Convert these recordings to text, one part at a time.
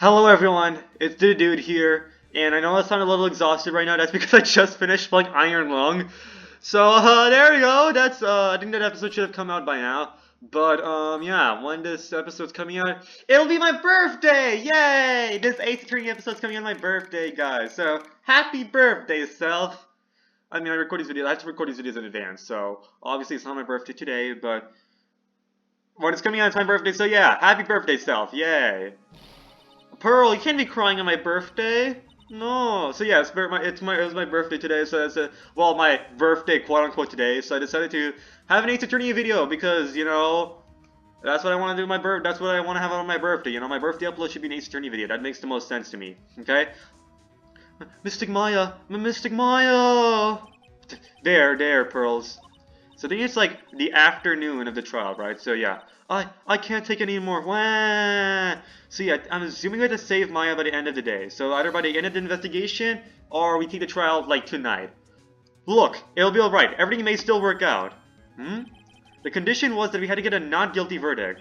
Hello everyone, it's the dude here, and I know I sound a little exhausted right now. That's because I just finished playing Iron Lung. So there we go. I think that episode should have come out by now. But yeah, when this episode's coming out, it'll be my birthday! Yay! This Ace Attorney episode's coming on my birthday, guys. So happy birthday, self! I mean, I record these videos. I have to record these videos in advance, so obviously it's not my birthday today, but when it's coming out, it's my birthday. So yeah, happy birthday, self! Yay! Pearl, you can't be crying on my birthday. No. So yeah, it was my birthday today. So well, my birthday quote unquote today. So I decided to have an Ace Attorney video because that's what I want to do. That's what I want to have on my birthday. My birthday upload should be an Ace Attorney video. That makes the most sense to me. Okay. Mystic Maya, Mystic Maya. There, Pearls. So I think it's like the afternoon of the trial, right? So yeah, I can't take it anymore. Wah! So yeah, I'm assuming we have to save Maya by the end of the day. So either by the end of the investigation, or we take the trial like tonight. Look, it'll be alright. Everything may still work out. The condition was that we had to get a not guilty verdict.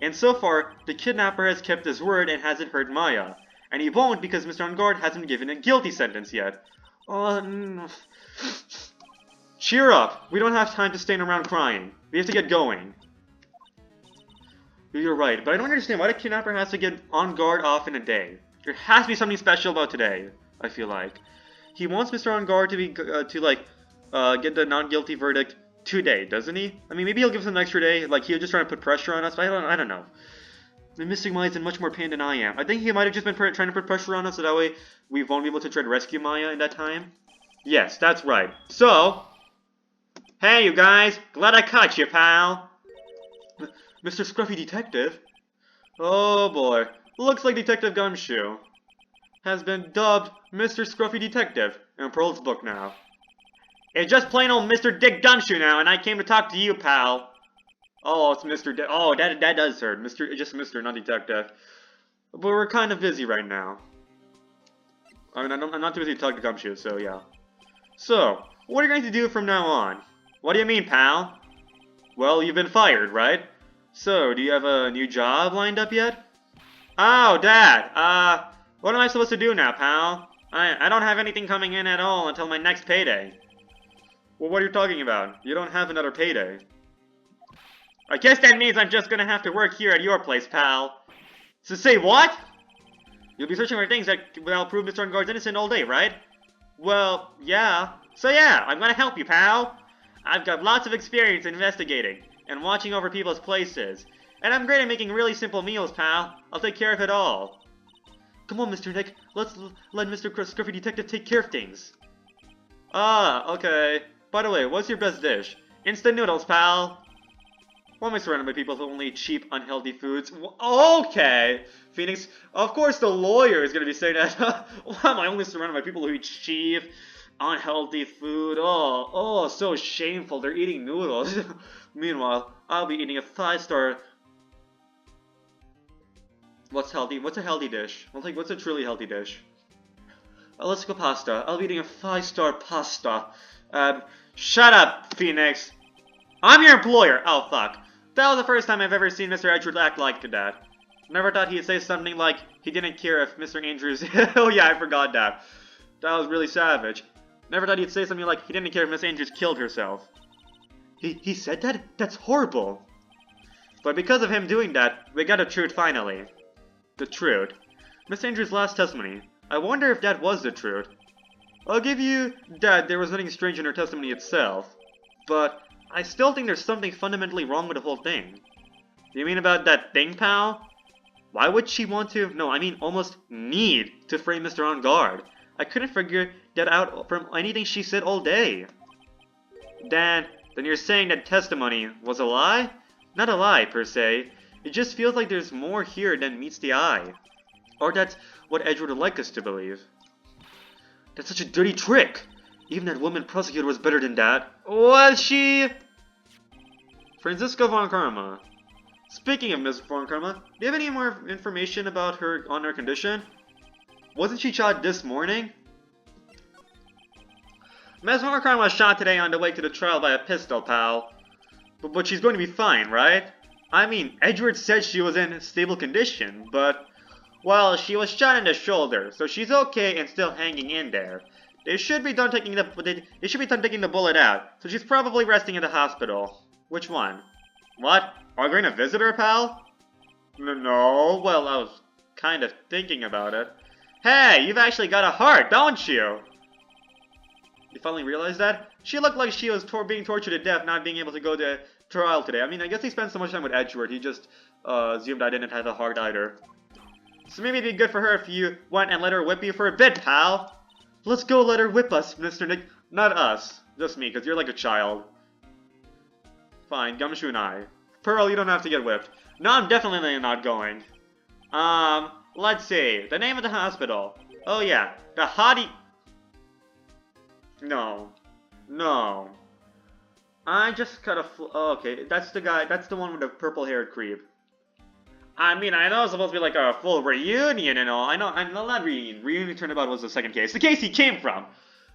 And so far, the kidnapper has kept his word and hasn't hurt Maya. And he won't because Mr. On Guard hasn't given a guilty sentence yet. Cheer up! We don't have time to stand around crying. We have to get going. You're right, but I don't understand why the kidnapper has to get on guard off in a day. There has to be something special about today, I feel like. He wants Mr. On Guard to be, get the non-guilty verdict today, doesn't he? I mean, maybe he'll give us an extra day, like he'll just try to put pressure on us, but I don't know. The Mystic Maya's in much more pain than I am. I think he might have just been trying to put pressure on us so that way we won't be able to try to rescue Maya in that time. Yes, that's right. So, hey you guys, glad I caught you, pal. Mr. Scruffy Detective? Oh boy, looks like Detective Gumshoe has been dubbed Mr. Scruffy Detective in Pearl's book now. It's just plain old Mr. Dick Gumshoe now, and I came to talk to you, pal. Oh, it's Mr. Oh, that does hurt. Just Mr. not Detective. But we're kind of busy right now. I mean, I'm not too busy to talk to Gumshoe, so yeah. So, what are you going to do from now on? What do you mean, pal? Well, you've been fired, right? So, do you have a new job lined up yet? Oh, Dad, what am I supposed to do now, pal? I don't have anything coming in at all until my next payday. Well, what are you talking about? You don't have another payday. I guess that means I'm just gonna have to work here at your place, pal. So say what? You'll be searching for things that will prove Mr. On Guard's innocent all day, right? Well, yeah. So yeah, I'm gonna help you, pal. I've got lots of experience investigating and watching over people's places. And I'm great at making really simple meals, pal. I'll take care of it all. Come on, Mr. Nick. Let's let Mr. Scruffy Detective take care of things. Ah, okay. By the way, what's your best dish? Instant noodles, pal. Why am I surrounded by people who only eat cheap, unhealthy foods? Okay. Phoenix, of course the lawyer is going to be saying that. Why am I only surrounded by people who eat cheap, unhealthy food? Oh, so shameful. They're eating noodles. Meanwhile, I'll be eating a 5-star... What's healthy? What's a healthy dish? What's a truly healthy dish? Let's go pasta. I'll be eating a 5-star pasta. Shut up, Phoenix. I'm your employer. Oh, fuck. That was the first time I've ever seen Mr. Edgeworth act like that. Never thought he'd say something like he didn't care if Mr. Andrews... Oh yeah, I forgot that. That was really savage. Never thought he'd say something like he didn't care if Miss Andrews killed herself. He said that? That's horrible. But because of him doing that, we got the truth finally. The truth. Miss Andrews' last testimony. I wonder if that was the truth. I'll give you that there was nothing strange in her testimony itself. But I still think there's something fundamentally wrong with the whole thing. You mean about that thing, pal? Why would she want to, no, I mean almost need to frame Mr. On Guard? I couldn't figure that out from anything she said all day. Then you're saying that testimony was a lie? Not a lie, per se. It just feels like there's more here than meets the eye. Or that's what Edgeworth would like us to believe. That's such a dirty trick! Even that woman prosecutor was better than that. Was she? Francisco Von Karma. Speaking of Miss Von Karma, do you have any more information about her on her condition? Wasn't she shot this morning? Miss Von Karma was shot today on the way to the trial by a pistol, pal. But she's going to be fine, right? I mean, Edgeworth said she was in stable condition, but Well, she was shot in the shoulder, so she's okay and still hanging in there. They should be done taking the bullet out, so she's probably resting in the hospital. Which one? What? Are we going to visit her, pal? No, well, I was kind of thinking about it. Hey, you've actually got a heart, don't you? You finally realized that? She looked like she was being tortured to death, not being able to go to trial today. I mean, I guess he spent so much time with Edgeworth, he just assumed I didn't have a heart either. So maybe it'd be good for her if you went and let her whip you for a bit, pal. Let's go let her whip us, Mr. Nick. Not us. Just me, because you're like a child. Fine, Gumshoe and I. Pearl, you don't have to get whipped. No, I'm definitely not going. Let's see. The name of the hospital. Oh yeah, the Hottie... No. No. I just got a oh, okay, that's the guy, that's the one with the purple-haired creep. I mean, I know it's supposed to be like a full reunion and all. I'm not reunion. Reunion Turnabout was the second case. The case he came from!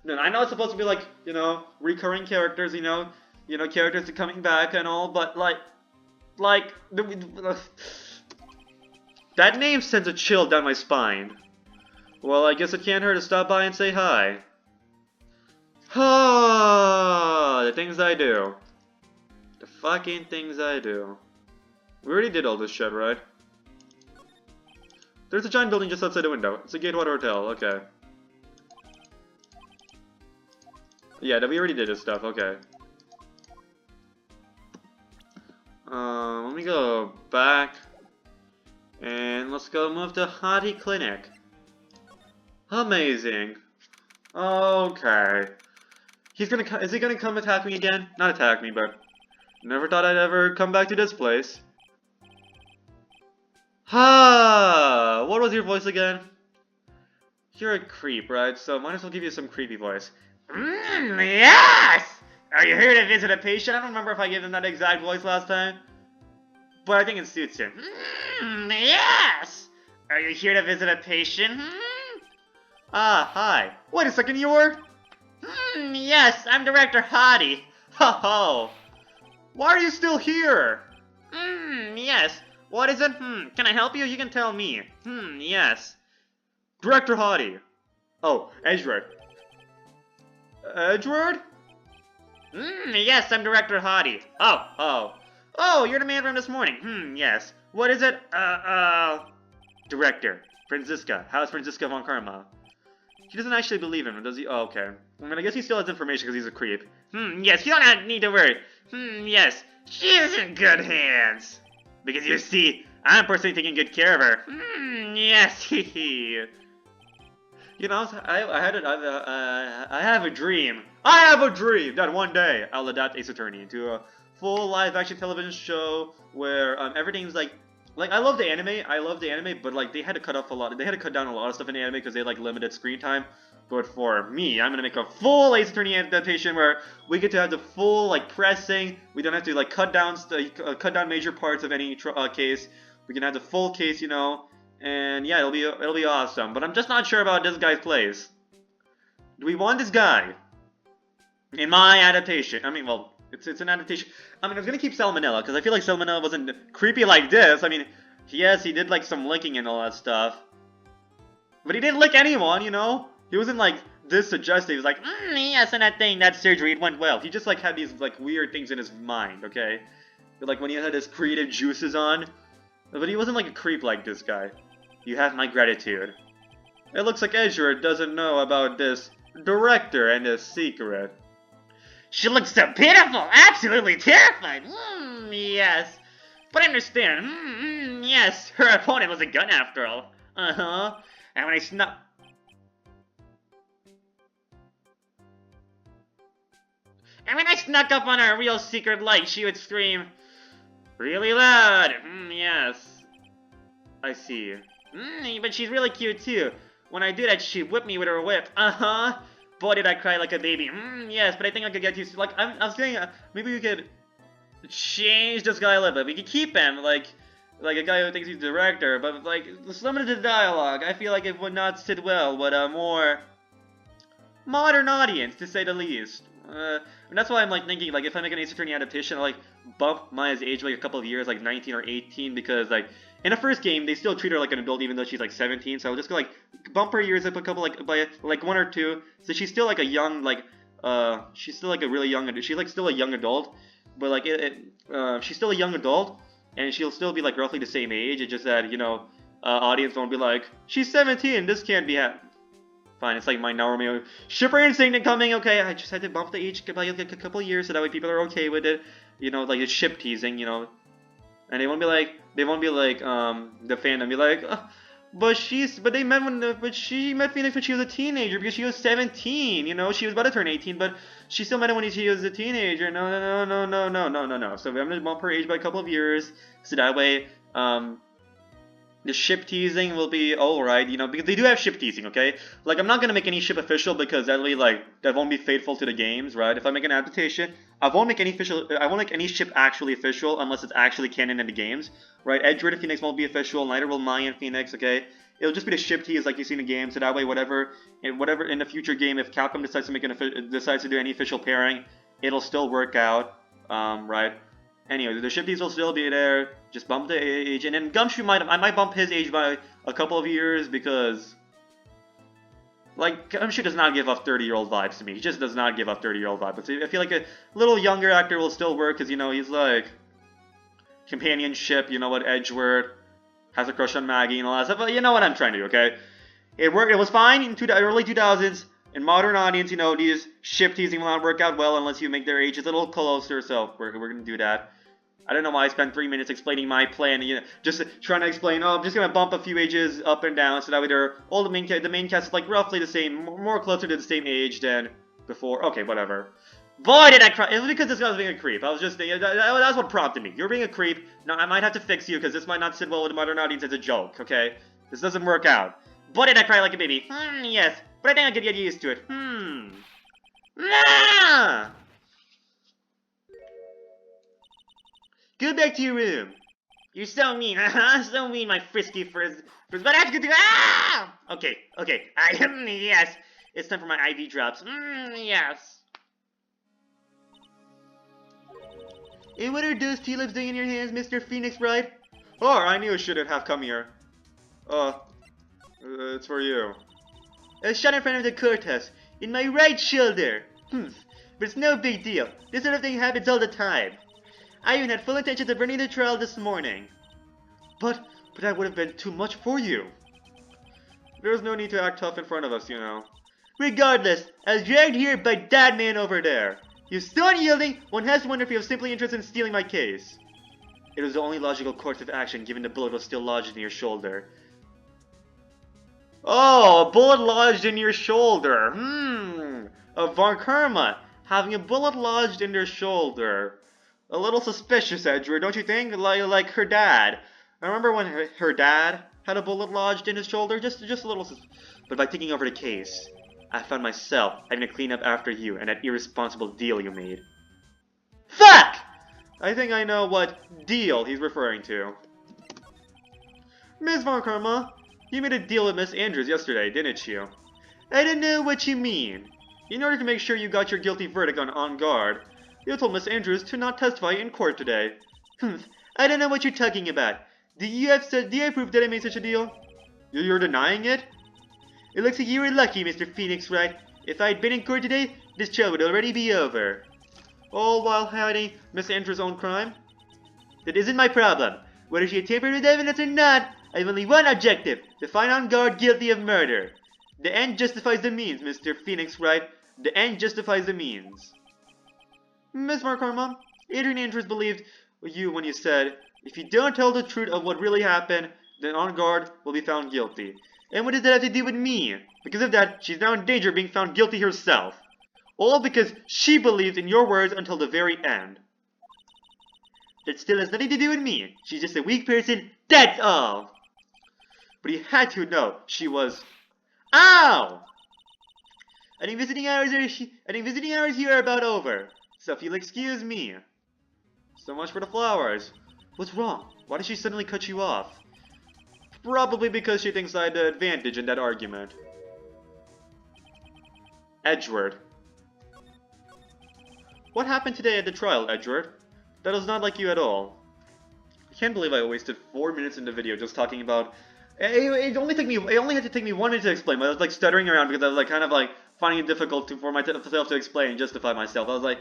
No, I know it's supposed to be like, you know, recurring characters, you know, characters coming back and all, but that name sends a chill down my spine. Well, I guess it can't hurt to stop by and say hi. The things I do. The fucking things I do. We already did all this shit, right? There's a giant building just outside the window. It's a Gatewater Hotel, okay. Yeah, we already did this stuff, okay. Let me go back. And let's go move to Hottie Clinic. Amazing. Okay. Is he gonna come attack me again? Not attack me, but... Never thought I'd ever come back to this place. Ha! What was your voice again? You're a creep, right? So might as well give you some creepy voice. Yes! Are you here to visit a patient? I don't remember if I gave him that exact voice last time. But I think it suits him. Yes! Are you here to visit a patient? Ah, hi. Wait a second, you're... yes, I'm Director Hottie. Ho ho. Why are you still here? Yes. What is it? Can I help you? You can tell me. Yes. Director Hottie. Oh, Edgeworth. Edgeworth? Yes, I'm Director Hottie. Oh, you're the man from this morning. Yes. What is it? Director. Franziska. How's Franziska von Karma? He doesn't actually believe him, does he? Oh, okay. I mean, I guess he still has information because he's a creep. Yes, you don't need to worry. Yes, she is in good hands. Because you see, I'm personally taking good care of her. Yes, hehe. You know, I have a dream. I have a dream that one day I'll adapt Ace Attorney into a full live-action television show where everything's like I love the anime, but like they had to cut down a lot of stuff in the anime because they like limited screen time. But for me, I'm gonna make a full Ace Attorney adaptation where we get to have the full like pressing. We don't have to like cut down major parts of any case. We can have the full case, you know, and yeah, it'll be awesome. But I'm just not sure about this guy's place. Do we want this guy in my adaptation? I mean, well, it's an adaptation. I mean, I was gonna keep Salmonella because I feel like Salmonella wasn't creepy like this. I mean, yes, he did like some licking and all that stuff, but he didn't lick anyone, you know. He wasn't like this suggestive. He was like, yes, and that surgery, it went well. He just like had these like weird things in his mind, okay? But, like when he had his creative juices on. But he wasn't like a creep like this guy. You have my gratitude. It looks like Edgeworth doesn't know about this director and his secret. She looks so pitiful, absolutely terrified. Yes. But I understand. Yes, her opponent was a gun after all. And when I snuck... And when I snuck up on her real secret light, she would scream really loud. Yes. I see. But she's really cute too. When I do that, she whipped me with her whip. Boy, did I cry like a baby. Yes, but I think I could get used to... Like, I was saying, maybe we could change this guy a little bit. We could keep him, like a guy who thinks he's the director, but, like, let's limit the dialogue. I feel like it would not sit well with a more modern audience, to say the least. And that's why I'm, like, thinking, like, if I make an Ace Attorney adaptation, I'll, like, bump Maya's age, like, a couple of years, like, 19 or 18, because, like, in the first game, they still treat her like an adult even though she's like 17. So I'll just go like bump her years up a couple like by like 1 or 2. So she's still like a young she's still like a really young. She's like still a young adult, but like she's still a young adult, and she'll still be like roughly the same age. It's just that audience won't be like she's 17. This can't be happening. Fine, it's like my Naruto shipper instinct coming. Okay, I just had to bump the age by like a couple years so that way people are okay with it. Like it's ship teasing. And they won't be like the fandom be like, but she met Phoenix when she was a teenager because she was 17. She was about to turn 18, but she still met him when she was a teenager. No. So I'm gonna bump her age by a couple of years so that way the ship teasing will be alright, because they do have ship teasing, okay? Like, I'm not gonna make any ship official because that won't be faithful to the games, right? If I make an adaptation, I won't make any ship actually official unless it's actually canon in the games, right? Edgeworth and Phoenix won't be official, neither will Maya and Phoenix, okay? It'll just be the ship tease like you see in the game, so that way whatever in the future game, if Capcom decides to do any official pairing, it'll still work out, right? Anyway, the ship tease will still be there. Just bump the age, and then Gumshoe I might bump his age by a couple of years because, like, Gumshoe does not give off 30-year-old vibes to me. He just does not give off 30-year-old vibes. But I feel like a little younger actor will still work because he's like companionship. Edgeworth has a crush on Maggie and all that stuff. But you know what I'm trying to do, okay? It worked. It was fine in the early 2000s. In modern audience, these ship teasing will not work out well unless you make their ages a little closer. So we're gonna do that. I don't know why I spent 3 minutes explaining my plan. Just trying to explain. Oh, I'm just gonna bump a few ages up and down so that way they're all the main cast is like roughly the same, more closer to the same age than before. Okay, whatever. Boy, did I cry! It was because this guy was being a creep. I was just that's what prompted me. You're being a creep. Now I might have to fix you because this might not sit well with the modern audience as a joke. Okay, this doesn't work out. Boy, did I cry like a baby. Yes, but I think I could get used to it. Ah! Go back to your room. You're so mean, so mean, my frisky frizz. But I have to do. Ah! Okay. Yes. It's time for my IV drops. Yes. And what are those tulips doing in your hands, Mr. Phoenix Wright? Oh, I knew I shouldn't have come here. It's for you. A shot in front of the courthouse, in my right shoulder. But it's no big deal. This sort of thing happens all the time. I even had full intentions of running the trial this morning. But that would have been too much for you. There's no need to act tough in front of us, Regardless, I was dragged here by that man over there. You're still unyielding, one has to wonder if you have simply interested in stealing my case. It was the only logical course of action given the bullet was still lodged in your shoulder. Oh, a bullet lodged in your shoulder. A Varkarma having a bullet lodged in their shoulder. A little suspicious, Edgeworth, don't you think? Like her dad. I remember when her dad had a bullet lodged in his shoulder, just a little But by taking over the case, I found myself having to clean up after you and that irresponsible deal you made. Fuck! I think I know what deal he's referring to. Ms. Varkarma, you made a deal with Miss Andrews yesterday, didn't you? I don't know what you mean. In order to make sure you got your guilty verdict on guard, you told Miss Andrews to not testify in court today. I don't know what you're talking about. Do you have proof that I made such a deal? You're denying it? It looks like you were lucky, Mr. Phoenix Wright. If I'd been in court today, this trial would already be over. All while hiding Miss Andrews' own crime? That isn't my problem. Whether she had tampered with evidence or not, I have only one objective, to find on guard guilty of murder. The end justifies the means, Mr. Phoenix Wright. The end justifies the means. Miss Varkarma, Adrian Andrews believed you when you said, if you don't tell the truth of what really happened, then on guard will be found guilty. And what does that have to do with me? Because of that, she's now in danger of being found guilty herself. All because she believed in your words until the very end. That still has nothing to do with me. She's just a weak person, that's all. But you had to know she was... Ow! I think visiting hours here are about over. So if you'll excuse me. So much for the flowers. What's wrong? Why did she suddenly cut you off? Probably because she thinks I had the advantage in that argument. Edgeworth. What happened today at the trial, Edgeworth? That was not like you at all. I can't believe I wasted 4 minutes in the video just talking about. It only had to take me 1 minute to explain, but I was like stuttering around because I was like kind of like finding it difficult for myself to explain and justify myself. I was like,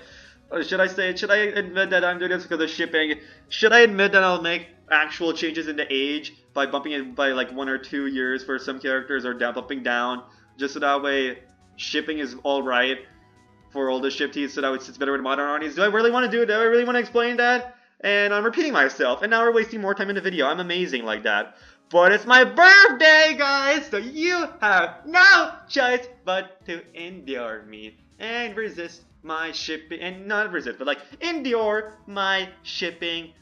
oh, should I admit that I'm doing this because of shipping? Should I admit that I'll make actual changes in the age by bumping it by like 1 or 2 years for some characters, or bumping down, just so that way shipping is alright for older ship teams, so that it sits better with modern audience? Do I really want to do it? Do I really want to explain that? And I'm repeating myself, and now we're wasting more time in the video. I'm amazing like that. But it's my birthday, guys, so you have no choice but to endure me and resist my shipping, and not resist, but like endure my shipping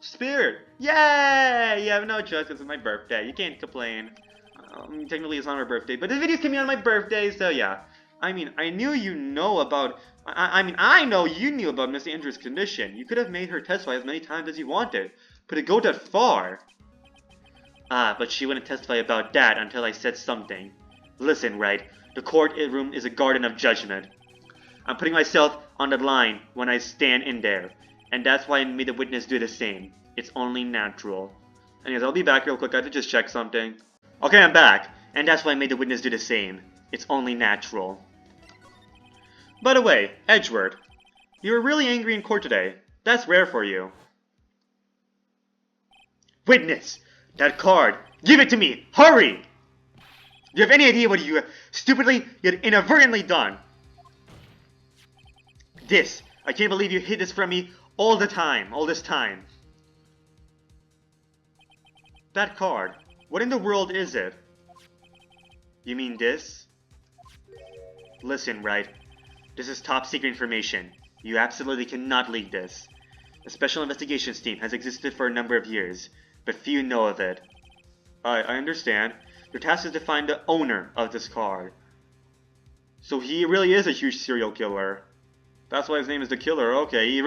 spirit. Yay! You have no choice because it's my birthday. You can't complain. Technically it's not my birthday, but the video's coming on my birthday, so yeah. I mean, I knew you know about. I know you knew about Miss Andrews' condition. You could have made her testify as many times as you wanted, but to go that far. Ah, but she wouldn't testify about that until I said something. Listen, right? The court room is a garden of judgment. I'm putting myself on the line when I stand in there, and that's why I made the witness do the same. It's only natural. Anyways, I'll be back real quick. I have to just check something. Okay, I'm back, and that's why I made the witness do the same. It's only natural. By the way, Edgeworth, you were really angry in court today. That's rare for you. Witness! That card! Give it to me! Hurry! Do you have any idea what you have stupidly yet inadvertently done? This! I can't believe you hid this from me all this time. That card. What in the world is it? You mean this? Listen, right? This is top secret information. You absolutely cannot leak this. The Special Investigations Team has existed for a number of years, but few know of it. I understand. Your task is to find the owner of this card. So he really is a huge serial killer. That's why his name is the Killer. Okay,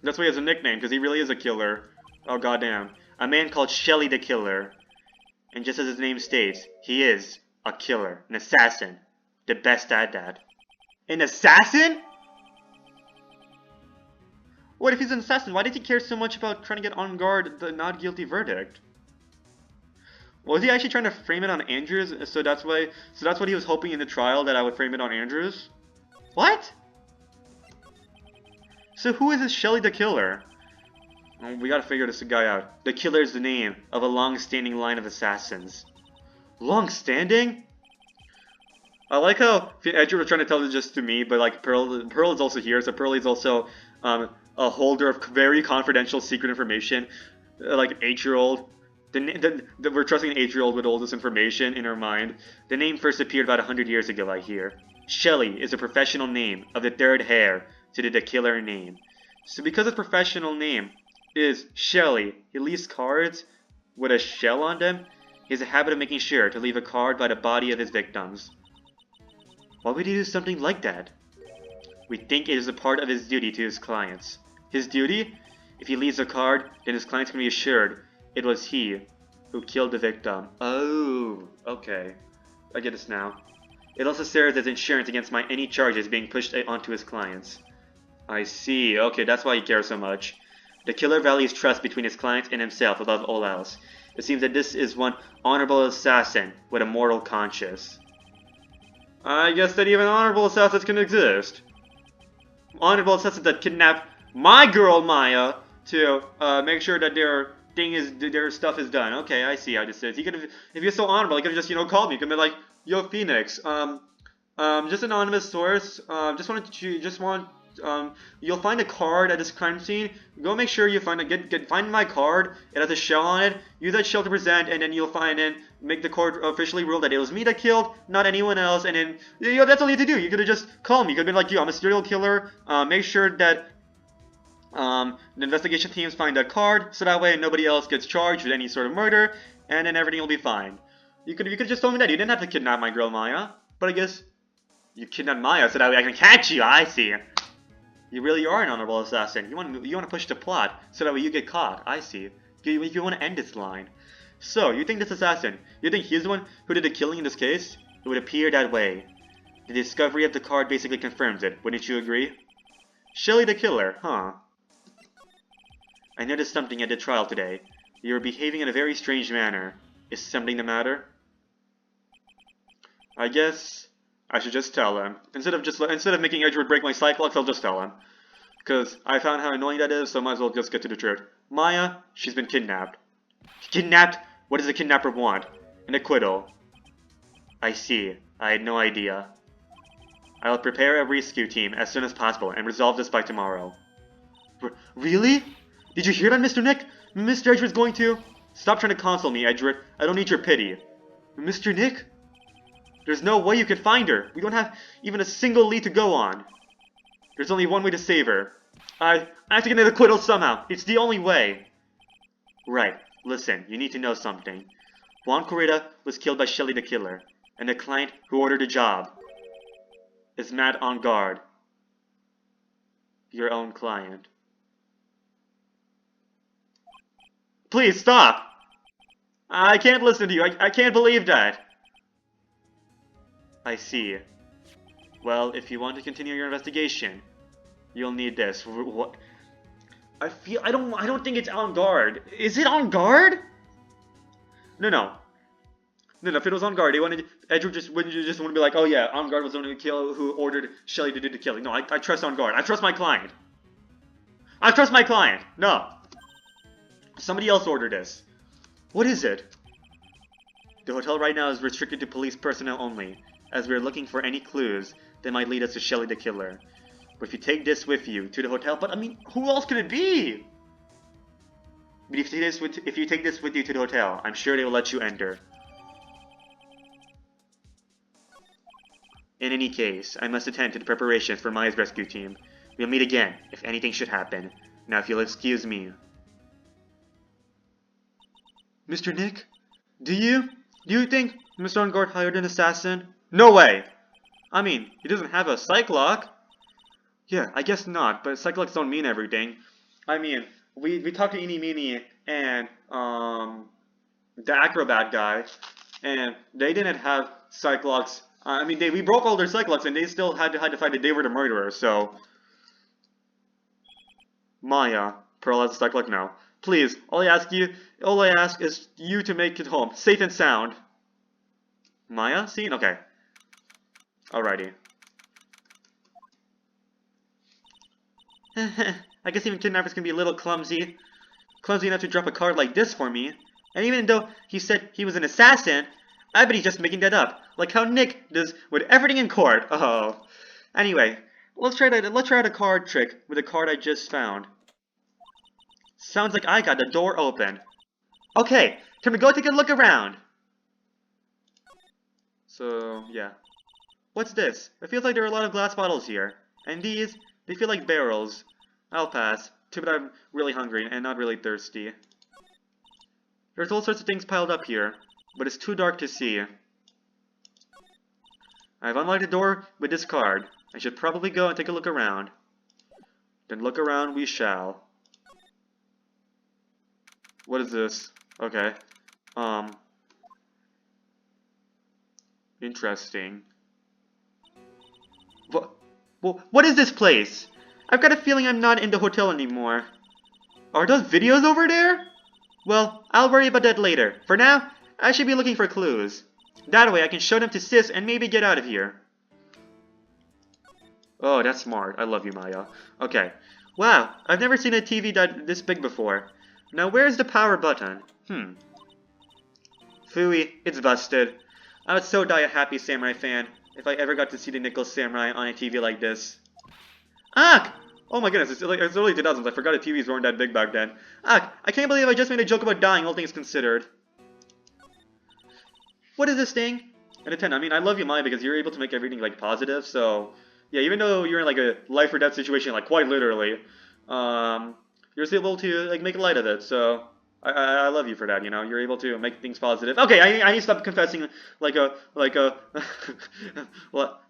that's why he has a nickname, because he really is a killer. Oh goddamn. A man called Shelly the Killer. And just as his name states, he is a killer, an assassin. The best at that. An assassin? What if he's an assassin? Why did he care so much about trying to get on guard the not guilty verdict? Was he actually trying to frame it on Andrews? So that's what he was hoping in the trial, that I would frame it on Andrews? What? So who is this Shelly the Killer? Well, we gotta figure this guy out. The Killer is the name of a long-standing line of assassins. Long-standing? I like how Edgeworth was trying to tell this just to me, but like Pearl is also here, so Pearl is also a holder of very confidential secret information, like 8-year-old. We're trusting an 8-year-old with all this information in her mind. The name first appeared about 100 years ago, I hear. Shelly is a professional name of the third heir to the Killer name. So because his professional name is Shelly, he leaves cards with a shell on them. He has a habit of making sure to leave a card by the body of his victims. Why would he do something like that? We think it is a part of his duty to his clients. His duty? If he leaves a card, then his clients can be assured it was he who killed the victim. Oh, okay. I get this now. It also serves as insurance against any charges being pushed onto his clients. I see. Okay, that's why he cares so much. The Killer values trust between his clients and himself above all else. It seems that this is one honorable assassin with a moral conscience. I guess that even honorable assassins can exist. Honorable assassins that kidnap my girl Maya to make sure that their stuff is done. Okay, I see how this is. He could have, if he was so honorable, he could have just called me. He could be like, "Yo, Phoenix, just anonymous source. You'll find a card at this crime scene. Go make sure you find my card. It has a shell on it. Use that shell to present, and then you'll find and make the court officially rule that it was me that killed, not anyone else. And then that's all you had to do. You could have just called me. You could have been like, yo, I'm a serial killer. Make sure that the investigation teams find that card, so that way nobody else gets charged with any sort of murder, and then everything will be fine. You could just told me that. You didn't have to kidnap my girl Maya, but I guess you kidnapped Maya so that way I can catch you. I see. You really are an honorable assassin. You want to push the plot so that way you get caught. I see. You want to end this line. So, you think this assassin, you think he's the one who did the killing in this case? It would appear that way. The discovery of the card basically confirms it. Wouldn't you agree? Shelly the Killer, huh? I noticed something at the trial today. You were behaving in a very strange manner. Is something the matter? I guess I should just tell him. Instead of making Edgeworth break my Cyclops, I'll just tell him. Because I found how annoying that is, so might as well just get to the truth. Maya, she's been kidnapped. Kidnapped? What does the kidnapper want? An acquittal. I see. I had no idea. I will prepare a rescue team as soon as possible and resolve this by tomorrow. Really? Did you hear that, Mr. Nick? Mr. Edgeworth's going to... Stop trying to console me, Edgeworth. I don't need your pity. Mr. Nick? There's no way you can find her. We don't have even a single lead to go on. There's only one way to save her. I have to get an acquittal somehow. It's the only way. Right. Listen, you need to know something. Juan Corrida was killed by Shelly the Killer, and the client who ordered the job is Matt on guard. Your own client. Please, stop! I can't listen to you. I can't believe that. I see. Well, if you want to continue your investigation, you'll need this. What? I don't think it's on guard. Is it on guard? No. If it was on guard, Edgeworth wouldn't just want to be like, oh yeah, on guard was the one who ordered Shelly to do the killing. No, I trust on guard. I trust my client. I trust my client. No. Somebody else ordered this. What is it? The hotel right now is restricted to police personnel only, as we are looking for any clues that might lead us to Shelly the Killer. But if you take this with you to the hotel, but I mean, who else could it be? But if you take this with you to the hotel, I'm sure they will let you enter. In any case, I must attend to the preparations for Maya's rescue team. We'll meet again if anything should happen. Now, if you'll excuse me. Mr. Nick? Do you think Mr. Ungard hired an assassin? No way! I mean, he doesn't have a Cyclops. Yeah, I guess not, but Cyclops don't mean everything. I mean, we talked to Eeny Meeny and, the Acrobat guy, and they didn't have Cyclops. I mean, we broke all their Cyclops, and they still had to fight that they were the murderer, so... Maya, Pearl has a Cyclops now. Please, all I ask is you to make it home, safe and sound. Maya? Scene? Okay. Alrighty. I guess even kidnappers can be a little clumsy. Clumsy enough to drop a card like this for me. And even though he said he was an assassin, I bet he's just making that up. Like how Nick does with everything in court. Oh. Anyway, let's try the card trick with the card I just found. Sounds like I got the door open. Okay, time to go take a look around. So, yeah. What's this? It feels like there are a lot of glass bottles here. And these, they feel like barrels. I'll pass. Too bad I'm really hungry and not really thirsty. There's all sorts of things piled up here, but it's too dark to see. I've unlocked the door with this card. I should probably go and take a look around. Then look around we shall. What is this? Okay. Interesting. What is this place? I've got a feeling I'm not in the hotel anymore. Are those videos over there? Well, I'll worry about that later. For now, I should be looking for clues. That way I can show them to Sis and maybe get out of here. Oh, that's smart. I love you, Maya. Okay. Wow, I've never seen a TV this big before. Now where's the power button? Phooey, it's busted. I would so die a happy samurai fan if I ever got to see the Nickel Samurai on a TV like this. Ack! Oh my goodness, it's early 2000s. I forgot the TVs weren't that big back then. Ack, I can't believe I just made a joke about dying, all things considered. What is this thing? An antenna. I mean, I love you, Maya, because you're able to make everything, like, positive, so... Yeah, even though you're in, like, a life or death situation, like, quite literally, you're still able to, like, make light of it, so... I love you for that, you know? You're able to make things positive. Okay, I need to stop confessing what?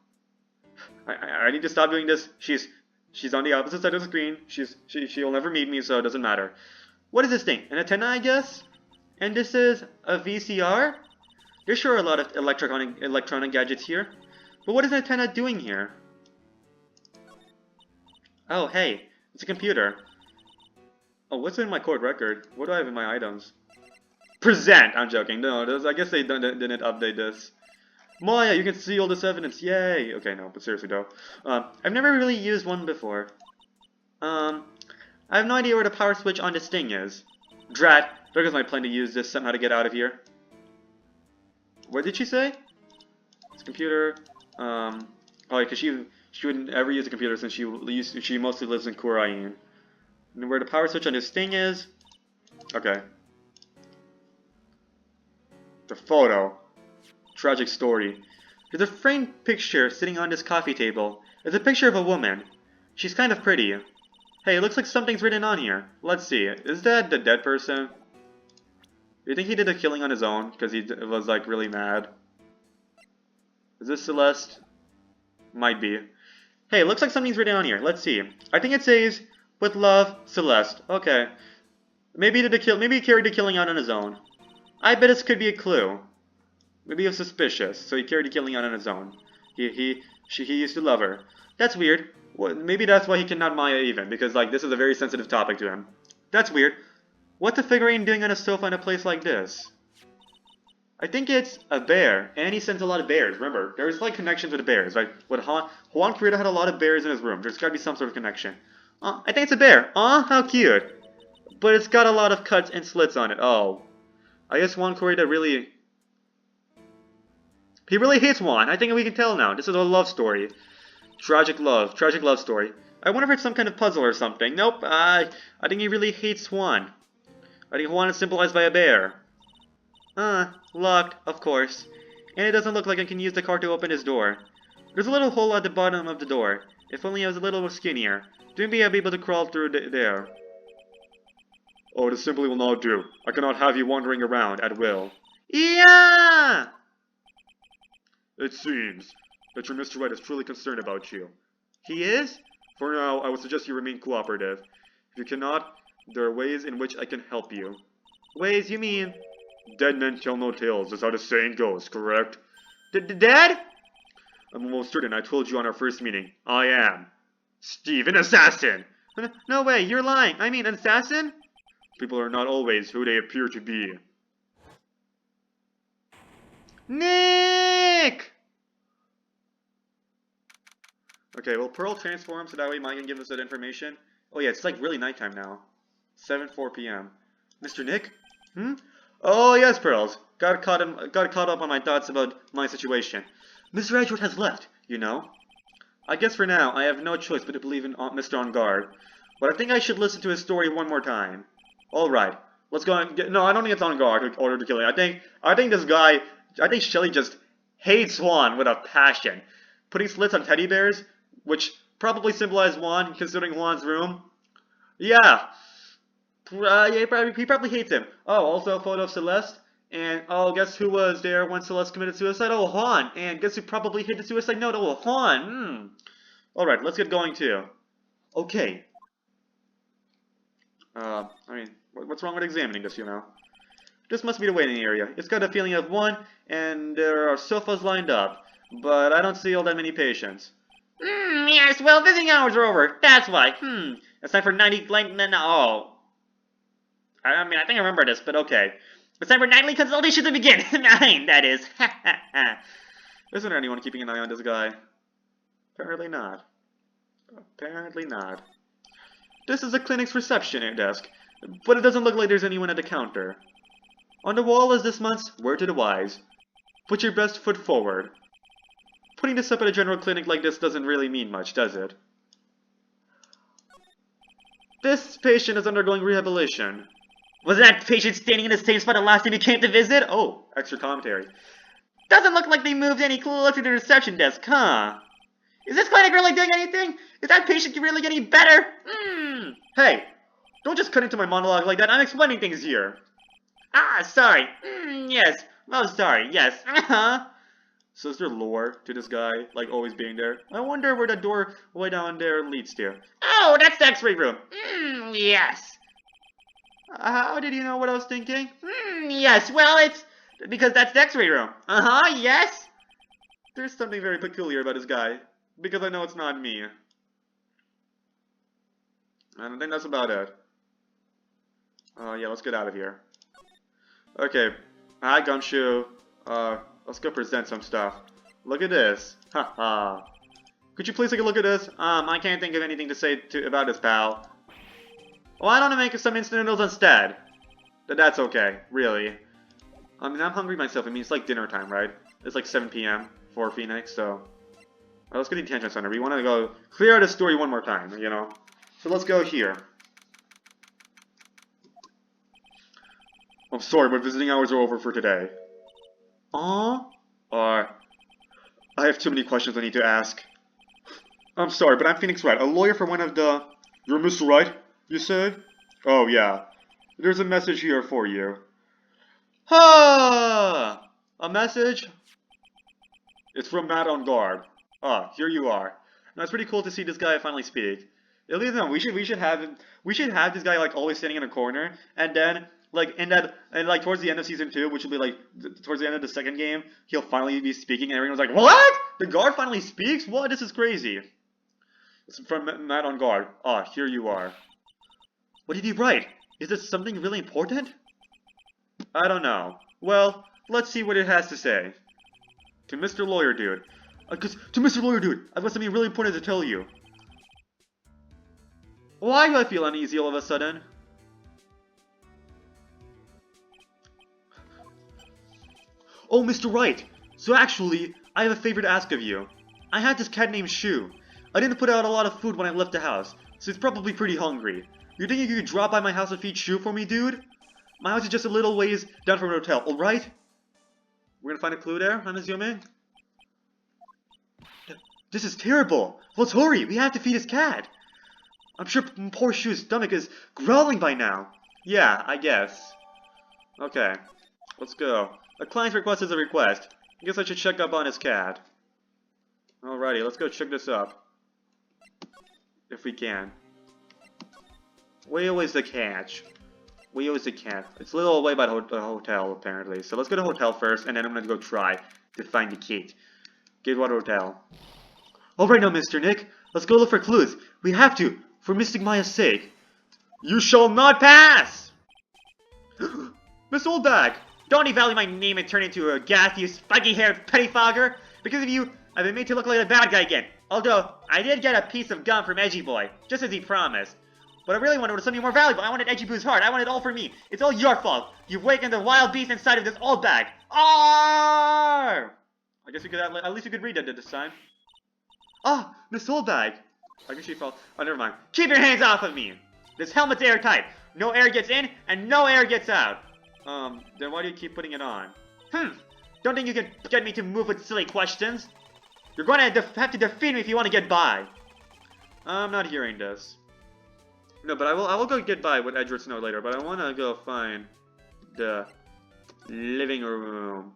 I need to stop doing this. She's on the opposite side of the screen. She'll never meet me, so it doesn't matter. What is this thing? An antenna, I guess? And this is a VCR? There's sure a lot of electronic gadgets here. But what is an antenna doing here? Oh, hey. It's a computer. Oh, what's in my court record? What do I have in my items? Present! I'm joking. No, I guess they didn't update this. Maya, you can see all this evidence. Yay! Okay, no, but seriously though. I've never really used one before. I have no idea where the power switch on this thing is. Drat, there goes my plan to use this somehow to get out of here. What did she say? It's computer. Oh, because she wouldn't ever use a computer since she mostly lives in Kurain. And where the power switch on this thing is? Okay. The photo. Tragic story. There's a framed picture sitting on this coffee table. It's a picture of a woman. She's kind of pretty. Hey, it looks like something's written on here. Let's see. Is that the dead person? Do you think he did the killing on his own? Because he was, like, really mad? Is this Celeste? Might be. Hey, it looks like something's written on here. Let's see. I think it says, with love, Celeste. Okay. Maybe he carried the killing out on his own. I bet this could be a clue. Maybe he was suspicious, so he carried the killing out on his own. He used to love her. That's weird. Well, maybe that's why he cannot Maya even, because, like, this is a very sensitive topic to him. That's weird. What's a figurine doing on a sofa in a place like this? I think it's a bear, and he sends a lot of bears. Remember, there's, like, connections with the bears, right? What Juan Corrida had a lot of bears in his room. There's gotta be some sort of connection. I think it's a bear. How cute. But it's got a lot of cuts and slits on it. Oh. I guess Juan Corrida really... He really hates Juan. I think we can tell now. This is a love story. Tragic love story. I wonder if it's some kind of puzzle or something. Nope, I think he really hates Juan. I think Juan is symbolized by a bear. Locked, of course. And it doesn't look like I can use the car to open his door. There's a little hole at the bottom of the door. If only I was a little skinnier. Maybe I'll be able to crawl through there. Oh, this simply will not do. I cannot have you wandering around at will. Yeah! It seems that your Mr. Right is truly concerned about you. He is? For now, I would suggest you remain cooperative. If you cannot, there are ways in which I can help you. Ways, you mean? Dead men tell no tales, is how the saying goes, correct? Dad? I'm almost certain I told you on our first meeting. I am. Steve, an assassin! No way, you're lying. I mean, an assassin? People are not always who they appear to be. Nick! Okay, well, Pearl transforms so that way Mike can give us that information. Oh yeah, it's like really nighttime now. 7:04 p.m. Mr. Nick? Oh yes, Pearls. Got caught up on my thoughts about my situation. Mr. Edgeworth has left, you know. I guess for now, I have no choice but to believe in Mr. On Guard. But I think I should listen to his story one more time. Alright, let's go and get... No, I don't think it's On Guard who ordered the killing. I think this guy... I think Shelly just hates Juan with a passion. Putting slits on teddy bears, which probably symbolize Juan, considering Juan's room. Yeah. He probably hates him. Oh, also a photo of Celeste. And, oh, guess who was there when Celeste committed suicide? Oh, Juan. And guess who probably hit the suicide note? Oh, Juan. Alright, let's get going, too. Okay. I mean, what's wrong with examining this, you know? This must be the waiting area. It's got a feeling of one, and there are sofas lined up. But I don't see all that many patients. Yes, well, visiting hours are over. That's why. It's time for 90... Oh. I mean, I think I remember this, but okay. It's time for nightly consultation to begin. 9, that is. Isn't there anyone keeping an eye on this guy? Apparently not. Apparently not. This is the clinic's reception desk, but it doesn't look like there's anyone at the counter. On the wall is this month's Word to the Wise. Put your best foot forward. Putting this up at a general clinic like this doesn't really mean much, does it? This patient is undergoing rehabilitation. Was that patient standing in the same spot the last time you came to visit? Oh, extra commentary. Doesn't look like they moved any closer to the reception desk, huh? Is this clinic really doing anything? Is that patient really getting better? Hey, don't just cut into my monologue like that. I'm explaining things here. Sorry. Yes. Oh, sorry. Yes. So is there lore to this guy, like, always being there? I wonder where the door way down there leads to. Oh, that's the x-ray room. Yes. How did you know what I was thinking? Yes, well, it's because that's the x-ray room. Yes. There's something very peculiar about this guy, because I know it's not me. I don't think that's about it. Yeah, let's get out of here. Okay. Hi, Gumshoe. Let's go present some stuff. Look at this. Haha. Could you please take a look at this? I can't think of anything to say about this, pal. Why don't I make some instant noodles instead? That's okay, really. I mean, I'm hungry myself. I mean, it's like dinner time, right? It's like 7 p.m. for Phoenix, so... Alright, let's go to the detention center. We want to go clear out the story one more time, you know? So let's go here. I'm sorry, but visiting hours are over for today. I have too many questions I need to ask. I'm sorry, but I'm Phoenix Wright, a lawyer for one of the... You're Mr. Wright, you said? Oh, yeah. There's a message here for you. Ha! A message? It's from Matt on guard. Ah, here you are. Now it's pretty cool to see this guy finally speak. At least no, we should have this guy like always standing in a corner, and then like towards the end of season 2, which will be like towards the end of the second game, he'll finally be speaking, and everyone's like, "What? The guard finally speaks? What? This is crazy." It's from Matt on guard. Ah, here you are. What did he write? Is this something really important? I don't know. Well, let's see what it has to say. To Mr. Lawyer Dude. To Mr. Lawyer Dude, I've got something really important to tell you. Why do I feel uneasy all of a sudden? Oh, Mr. Wright. So actually, I have a favor to ask of you. I had this cat named Shu. I didn't put out a lot of food when I left the house, so it's probably pretty hungry. You think you could drop by my house and feed Shu for me, dude? My house is just a little ways down from the hotel, alright? We're gonna find a clue there, I'm assuming? This is terrible! Let's hurry! We have to feed his cat! I'm sure poor Shu's stomach is growling by now. Yeah, I guess. Okay, let's go. A client's request is a request. I guess I should check up on his cat. Alrighty, let's go check this up. If we can. Where is the catch? Where is the cat? It's a little away by the hotel, apparently. So let's go to the hotel first, and then I'm gonna go try to find the kid. Gateway Hotel. Alright now, Mr. Nick. Let's go look for clues. We have to, for Mystic Maya's sake. You shall not pass! Miss Oldbag! Don't devalue my name and turn into a gas, you spiky-haired pettifogger! Because of you, I've been made to look like a bad guy again. Although, I did get a piece of gum from Edgy Boy, just as he promised. What I really wanted was something more valuable. I wanted Edgy Boo's heart. I wanted it all for me. It's all your fault. You've wakened the wild beast inside of this old bag. Arrgh! I guess you could at least you could read it this time. Ah, Miss Oldbag. I guess she fell. Oh, never mind. Keep your hands off of me. This helmet's airtight. No air gets in and no air gets out. Then why do you keep putting it on? Don't think you can get me to move with silly questions. You're going to have to defeat me if you want to get by. I'm not hearing this. No, but I will go get by with Edgeworth Snow later, but I want to go find the living room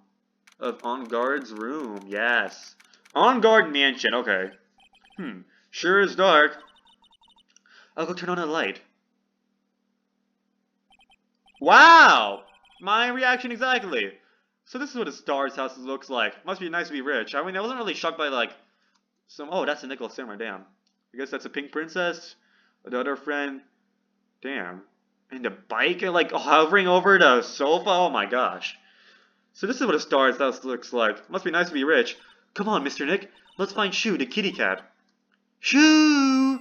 of On Guard's room. Yes. On Guard Mansion, okay. Sure is dark. I'll go turn on a light. Wow! My reaction exactly. So this is what a star's house looks like. Must be nice to be rich. I mean, I wasn't really shocked by like some... Oh, that's a Nicholas Simmer, damn. I guess that's a pink princess. The other friend. Damn. And the bike like hovering over the sofa. Oh my gosh. So this is what a star's house looks like. Must be nice to be rich. Come on, Mr. Nick. Let's find Shu, the kitty cat. Shu!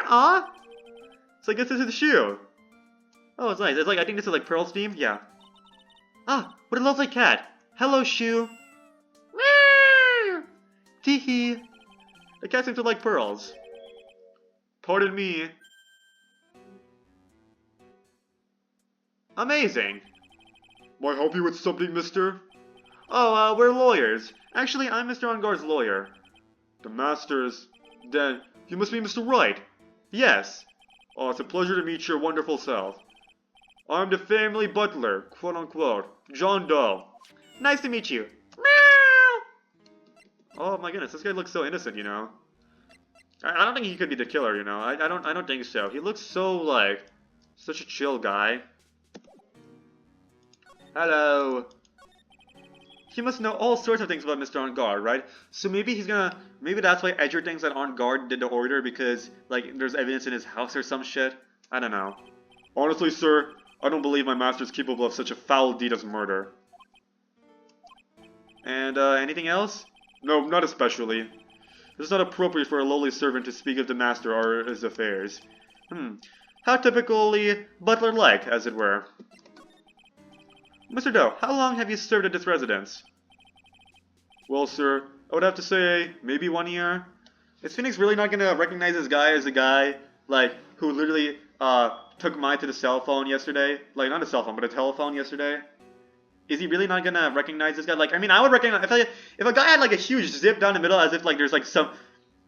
Aw! So I guess this is the Shu. Oh, it's nice. It's like, I think this is like Pearl's theme. Yeah. Ah, what a lovely cat. Hello, Shu. Teehee. The cat seems to like pearls. Pardon me. Amazing. May I help you with something, mister? Oh, we're lawyers. Actually, I'm Mr. Ongar's lawyer. The master's... Then, you must be Mr. Wright. Yes. Oh, it's a pleasure to meet your wonderful self. I'm the family butler, quote-unquote, John Doe. Nice to meet you. Meow! Oh my goodness, this guy looks so innocent, you know. I don't think he could be the killer, you know. I don't think so. He looks so, like, such a chill guy. Hello. He must know all sorts of things about Mr. On Guard, right? So maybe he's gonna... Maybe that's why Edger thinks that On Guard did the order because, like, there's evidence in his house or some shit. I don't know. Honestly, sir, I don't believe my master is capable of such a foul deed as murder. And, anything else? No, not especially. It is not appropriate for a lowly servant to speak of the master or his affairs. How typically butler-like, as it were. Mr. Doe, how long have you served at this residence? Well, sir, I would have to say, maybe 1 year. Is Phoenix really not gonna recognize this guy as a guy, like, who literally, took mine to the cell phone yesterday? Like, not a cell phone, but a telephone yesterday? Is he really not gonna recognize this guy? Like, I mean, I would recognize, if a guy had, like, a huge zip down the middle, as if, like, there's, like,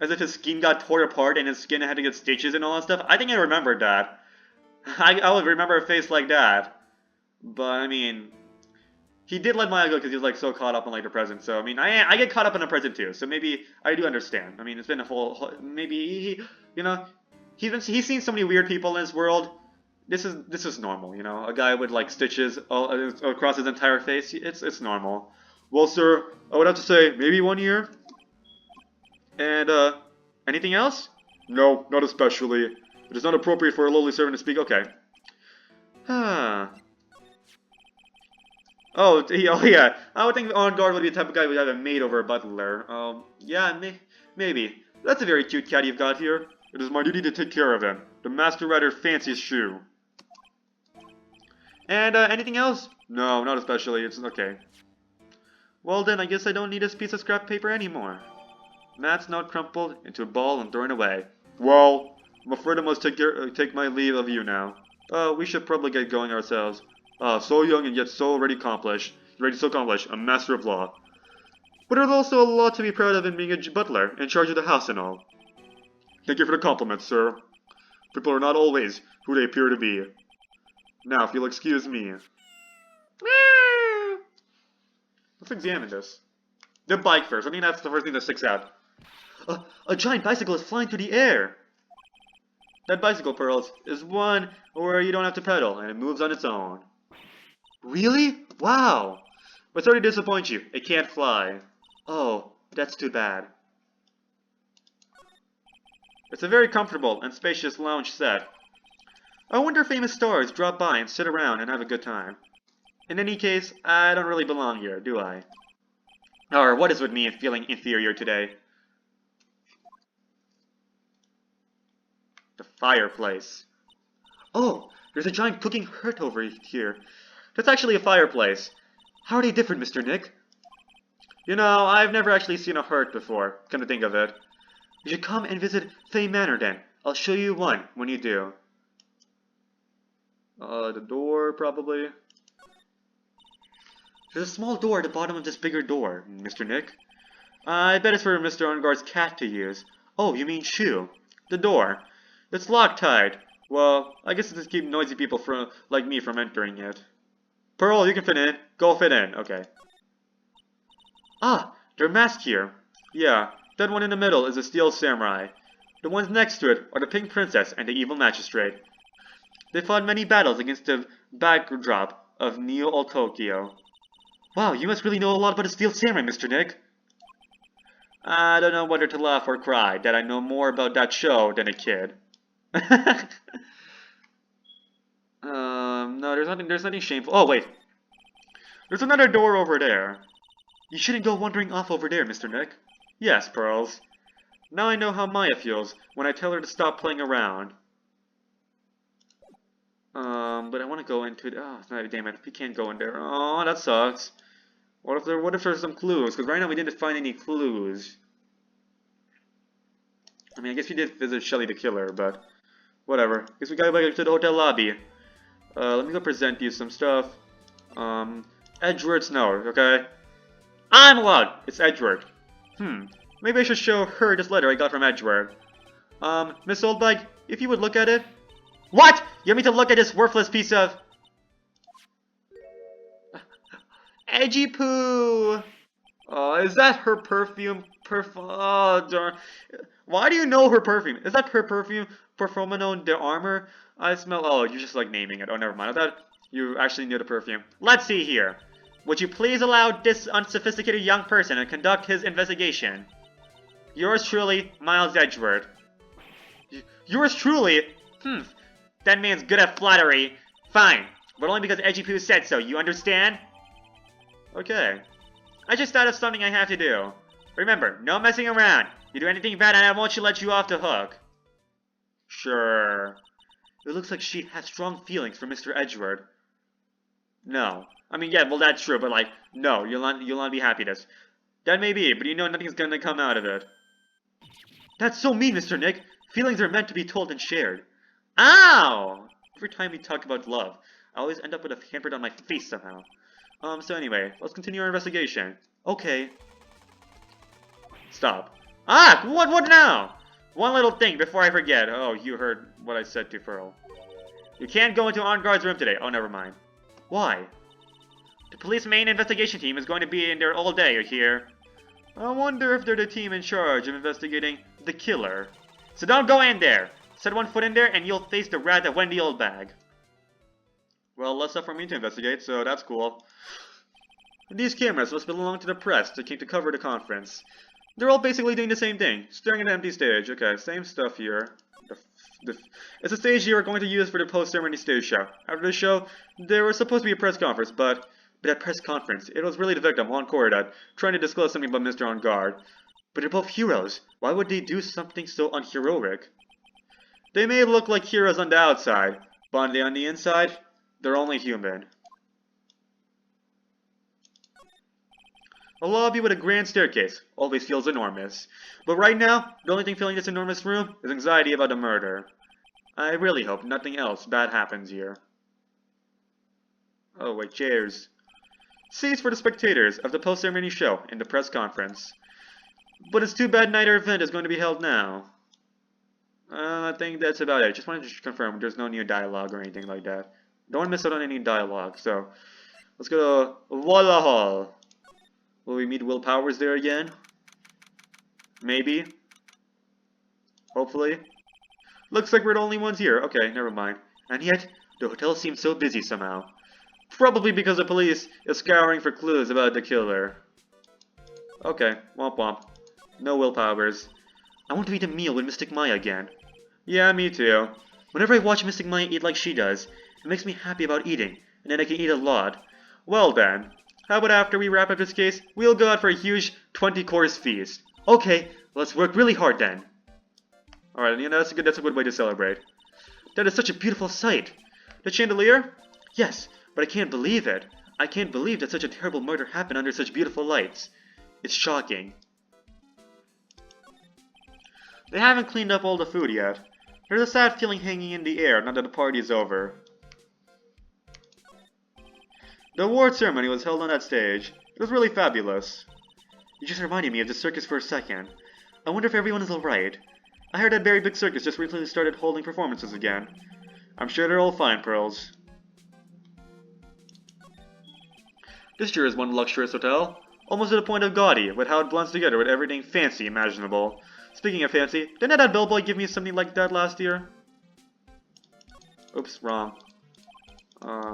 as if his skin got torn apart and his skin had to get stitches and all that stuff, I think I remembered that. I would remember a face like that. But, I mean, he did let Maya go because he was, like, so caught up on, like, the present. So, I mean, I get caught up in the present, too. So maybe I do understand. I mean, it's been a whole maybe he, you know, he's seen so many weird people in this world. This is normal, you know. A guy with, like, stitches all across his entire face. It's normal. Well, sir, I would have to say maybe 1 year. And, anything else? No, not especially. It is not appropriate for a lowly servant to speak. Okay. Oh yeah. I would think on guard would be the type of guy who would have a maid over a butler. Yeah, maybe. That's a very cute cat you've got here. It is my duty to take care of him. The master rider fancies shoe. And, anything else? No, not especially. It's okay. Well then, I guess I don't need this piece of scrap paper anymore. Matt's note crumpled into a ball and thrown away. Well, I'm afraid I must take my leave of you now. We should probably get going ourselves. So young and yet so ready to accomplish, a master of law. But there's also a lot to be proud of in being a butler, in charge of the house and all. Thank you for the compliment, sir. People are not always who they appear to be. Now, if you'll excuse me. Let's examine this. The bike first. I think that's the first thing that sticks out. A giant bicycle is flying through the air. That bicycle, Pearls, is one where you don't have to pedal, and it moves on its own. Really? Wow. But sorry to disappoint you. It can't fly. Oh, that's too bad. It's a very comfortable and spacious lounge set. I wonder if famous stars drop by and sit around and have a good time. In any case, I don't really belong here, do I? Or what is with me feeling inferior today? The fireplace. Oh, there's a giant cooking hearth over here. That's actually a fireplace. How are they different, Mr. Nick? You know, I've never actually seen a hearth before, come to think of it. You should come and visit Fay Manor then. I'll show you one when you do. The door, probably. There's a small door at the bottom of this bigger door, Mr. Nick. I bet it's for Mr. Ongar's cat to use. Oh, you mean Shoe. The door. It's locktied. Well, I guess it's to keep noisy people like me from entering it. Pearl, you can fit in. Go fit in. Okay. Ah, they're masked here. Yeah, that one in the middle is a steel samurai. The ones next to it are the pink princess and the evil magistrate. They fought many battles against the backdrop of Neo Tokyo. Wow, you must really know a lot about the steel samurai, Mr. Nick. I don't know whether to laugh or cry that I know more about that show than a kid. No, there's nothing shameful. Oh, wait. There's another door over there. You shouldn't go wandering off over there, Mr. Nick. Yes, Pearls. Now I know how Maya feels when I tell her to stop playing around. But I want to go into it. Oh, damn it. We can't go in there. Oh, that sucks. What if there's some clues? Because right now we didn't find any clues. I mean, I guess we did visit Shelly the killer, but whatever. Guess we gotta go back to the hotel lobby. Let me go present you some stuff. Edgeworth's note, okay? I'm allowed! It's Edgeworth. Maybe I should show her this letter I got from Edgeworth. Miss Oldbag, if you would look at it. What?! You want me to look at this worthless piece of... Edgy poo! Is that her perfume? Oh, darn. Why do you know her perfume? Is that her perfume? Perfumino de Armor? I smell... Oh, you're just like naming it. Oh, never mind. I thought you actually knew the perfume. Let's see here. Would you please allow this unsophisticated young person to conduct his investigation? Yours truly, Miles Edgeworth. Yours truly? That man's good at flattery. Fine, but only because Edgy Poo said so, you understand? Okay. I just thought of something I have to do. Remember, no messing around. You do anything bad and I won't let you off the hook. Sure. It looks like she has strong feelings for Mr. Edgeworth. No. I mean, yeah, well that's true, but like, no, you'll not be happy this. That may be, but you know nothing's gonna come out of it. That's so mean, Mr. Nick. Feelings are meant to be told and shared. Ow! Every time we talk about love, I always end up with a handprint on my face somehow. So anyway, let's continue our investigation. Okay. Stop. Ah! What now? One little thing before I forget. Oh, you heard what I said to Pearl. You can't go into On Guard's room today. Oh, never mind. Why? The police main investigation team is going to be in there all day, you hear? I wonder if they're the team in charge of investigating the killer. So don't go in there. Set one foot in there and you'll face the wrath of Wendy Oldbag. Well, less stuff for me to investigate, so that's cool. These cameras must belong to the press to keep to cover the conference. They're all basically doing the same thing, staring at an empty stage. Okay, same stuff here. It's a stage you are going to use for the post-ceremony stage show. After the show, there was supposed to be a press conference, but at press conference, it was really the victim, Encore, that trying to disclose something about Mr. On Guard. But they're both heroes. Why would they do something so unheroic? They may look like heroes on the outside, but on the inside, they're only human. A lobby with a grand staircase always feels enormous. But right now, the only thing filling this enormous room is anxiety about the murder. I really hope nothing else bad happens here. Oh wait, chairs. Seats for the spectators of the post-ceremony show and the press conference. But it's too bad neither event is going to be held now. I think that's about it. Just wanted to confirm there's no new dialogue or anything like that. Don't want to miss out on any dialogue, so let's go to Walla Hall. Will we meet Will Powers there again? Maybe. Hopefully. Looks like we're the only ones here. Okay, never mind. And yet, the hotel seems so busy somehow. Probably because the police is scouring for clues about the killer. Okay, womp womp. No Will Powers. I want to eat a meal with Mystic Maya again. Yeah, me too. Whenever I watch Mystic Maya eat like she does, it makes me happy about eating, and then I can eat a lot. Well then, how about after we wrap up this case, we'll go out for a huge 20-course feast. Okay, let's work really hard then. Alright, you know, that's a good way to celebrate. That is such a beautiful sight. The chandelier? Yes, but I can't believe it. I can't believe that such a terrible murder happened under such beautiful lights. It's shocking. They haven't cleaned up all the food yet. There's a sad feeling hanging in the air now that the party is over. The award ceremony was held on that stage. It was really fabulous. You just reminded me of the circus for a second. I wonder if everyone is alright. I heard that very big circus just recently started holding performances again. I'm sure they're all fine, Pearls. This sure is one luxurious hotel. Almost to the point of gaudy, with how it blends together with everything fancy imaginable. Speaking of fancy, didn't that bellboy give me something like that last year? Oops, wrong.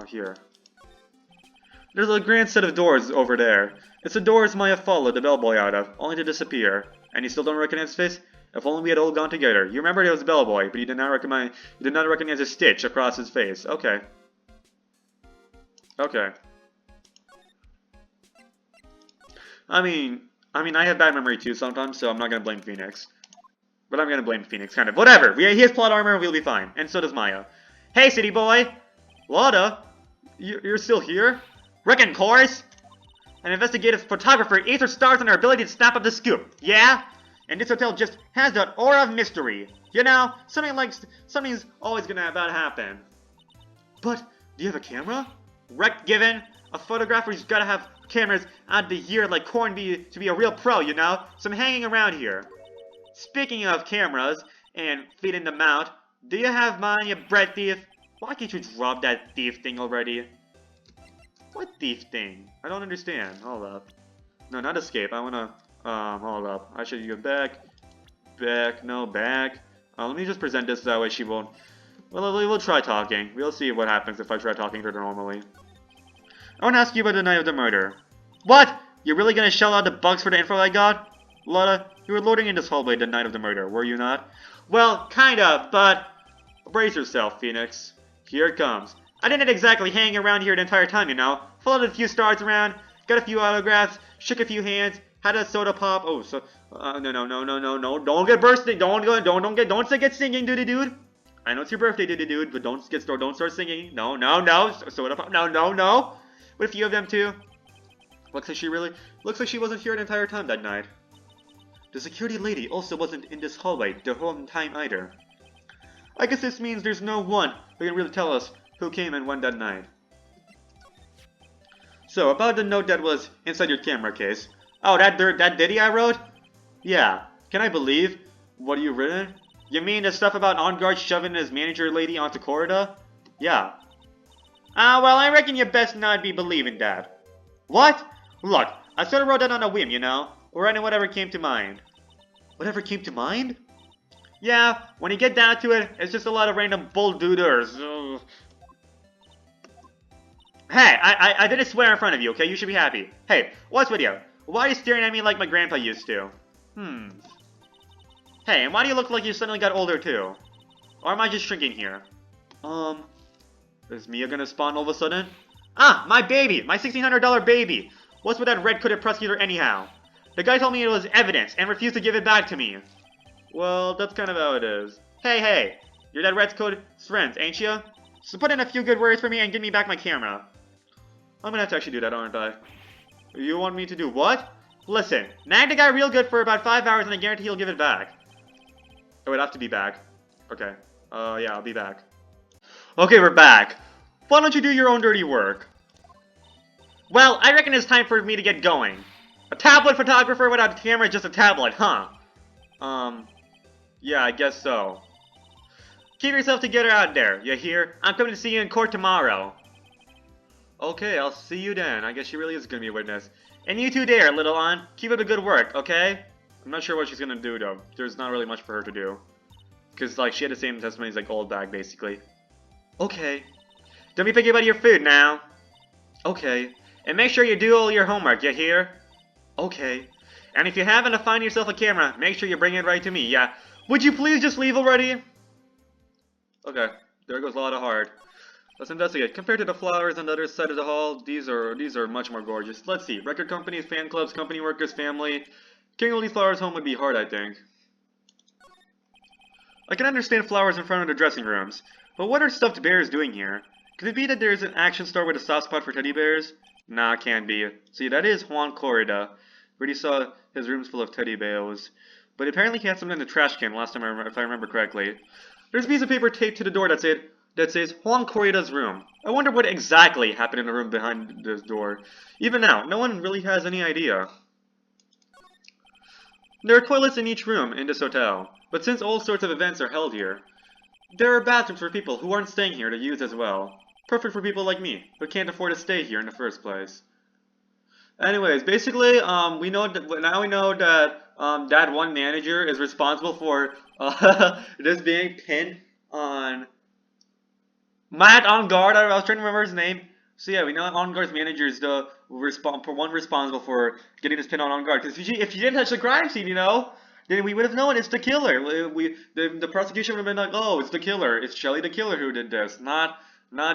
Here. There's a grand set of doors over there. It's the doors Maya followed the bellboy out of, only to disappear. And you still don't recognize his face? If only we had all gone together. You remembered it was a bellboy, but you did not recognize a stitch across his face. Okay. Okay. I mean, I have bad memory too sometimes, so I'm not gonna blame Phoenix. But I'm gonna blame Phoenix, kind of. Whatever! He has plot armor, we'll be fine. And so does Maya. Hey, city boy! Lada? You're still here? Reckon, chorus! An investigative photographer eats her stars on her ability to snap up the scoop. Yeah? And this hotel just has that aura of mystery. You know, something's always gonna about happen. But, do you have a camera? Rec given. A photographer's gotta have cameras out the year like Cornby to be a real pro, you know? So I'm hanging around here. Speaking of cameras and feeding them out, do you have mine, you bread thief? Why can't you drop that thief thing already? What thief thing? I don't understand. Hold up. No, not escape. I wanna, hold up. I should go back. Back. No, back. Let me just present this that way she won't. Well, we'll try talking. We'll see what happens if I try talking to her normally. I want to ask you about the night of the murder. What? You're really gonna shell out the bugs for the info I got? Lotta, you were loitering in this hallway the night of the murder, were you not? Well, kind of, but Brace yourself, Phoenix. Here it comes. I didn't exactly hang around here the entire time, you know. Followed a few stars around, got a few autographs, shook a few hands, had a soda pop. Oh, so no! Don't get bursting. Don't get singing, dude. I know it's your birthday, dude, but don't start singing. No. Soda pop. No. With a few of them too. Looks like she wasn't here the entire time that night. The security lady also wasn't in this hallway the whole time either. I guess this means there's no one who can really tell us who came and went that night. So, about the note that was inside your camera case. Oh, that ditty I wrote? Yeah. Can I believe what you written? You mean the stuff about On Guard shoving his manager lady onto corridor? Yeah. Well, I reckon you best not be believing that. What? Look, I sort of wrote that on a whim, you know? Or writing whatever came to mind. Whatever came to mind? Yeah, when you get down to it, it's just a lot of random bull-dooders. Hey, I didn't swear in front of you, okay? You should be happy. Hey, what's with you? Why are you staring at me like my grandpa used to? Hey, and why do you look like you suddenly got older too? Or am I just shrinking here? Is Mia gonna spawn all of a sudden? Ah, my baby! My $1,600 baby! What's with that red-coated prosecutor anyhow? The guy told me it was evidence and refused to give it back to me. Well, that's kind of how it is. Hey, you're that red-coated friend, ain't you? So put in a few good words for me and give me back my camera. I'm gonna have to actually do that, aren't I? You want me to do what? Listen, nag the guy real good for about 5 hours and I guarantee he'll give it back. I would have to be back. Okay. Yeah, I'll be back. Okay, we're back. Why don't you do your own dirty work? Well, I reckon it's time for me to get going. A tablet photographer without a camera is just a tablet, huh? Yeah, I guess so. Keep yourself together out there, you hear? I'm coming to see you in court tomorrow. Okay, I'll see you then. I guess she really is gonna be a witness. And you two there, little Ann. Keep up the good work, okay? I'm not sure what she's gonna do, though. There's not really much for her to do. Because, like, she had the same testimony as, like, Goldbag, basically. Okay. Don't be picky about your food now. Okay. And make sure you do all your homework, you hear? Okay. And if you happen to find yourself a camera, make sure you bring it right to me, yeah? Would you please just leave already? Okay. There goes a lot of heart. Let's investigate. Compared to the flowers on the other side of the hall, these are much more gorgeous. Let's see. Record companies, fan clubs, company workers, family. Getting all these flowers home would be hard, I think. I can understand flowers in front of the dressing rooms, but what are stuffed bears doing here? Could it be that there's an action store with a soft spot for teddy bears? Nah, can't be. See, that is Juan Corrida. Already saw his rooms full of teddy bears. But apparently he had some in the trash can last time, if I remember correctly. There's a piece of paper taped to the door that says Juan Corrida's room. I wonder what exactly happened in the room behind this door. Even now, no one really has any idea. There are toilets in each room in this hotel, but since all sorts of events are held here, there are bathrooms for people who aren't staying here to use as well. Perfect for people like me, who can't afford to stay here in the first place. Anyways, basically, we know that that one manager is responsible for this being pinned on Matt On Guard. I was trying to remember his name. So yeah, we know On Guard's manager is the one responsible for getting this pin on Guard. Because if you didn't touch the crime scene, you know, then we would have known it's the killer. The prosecution would have been like, oh, it's the killer. It's Shelly the killer who did this, not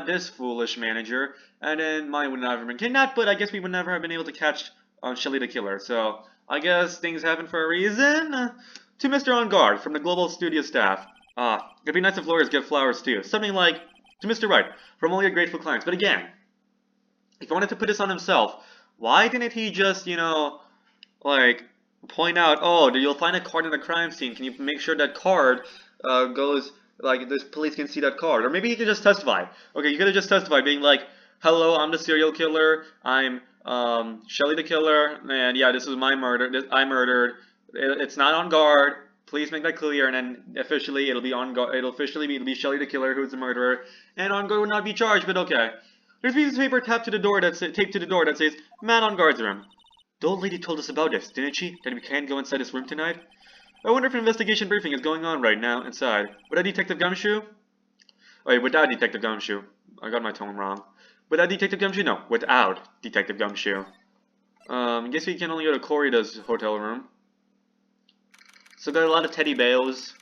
this foolish manager. And then mine would not have been kidnapped, but I guess we would never have been able to catch Shelly the killer. So I guess things happen for a reason. To Mr. On Guard from the Global Studio staff. It'd be nice if lawyers get flowers too. Something like, to Mr. Wright, from all your grateful clients. But again, if he wanted to put this on himself, why didn't he just, you know, like, point out, oh, you'll find a card in the crime scene. Can you make sure that card goes, like, this police can see that card? Or maybe he could just testify. Okay, you could have just testified, being like, hello, I'm the serial killer. I'm Shelly the killer, and yeah, this is my murder. I murdered. It's not On Guard. Please make that clear, and then officially it'll be On Guard. It'll be Shelly the killer who's the murderer, and On Guard would not be charged. But okay. There's a piece of paper taped to the door that says "Man on Guard's room." The old lady told us about this, didn't she? That we can't go inside this room tonight. I wonder if an investigation briefing is going on right now inside. Without Detective Gumshoe? Oh, wait, without Detective Gumshoe. I got my tone wrong. Without Detective Gumshoe? No, without Detective Gumshoe. I guess we can only go to Corrida's hotel room. So got a lot of teddy bears.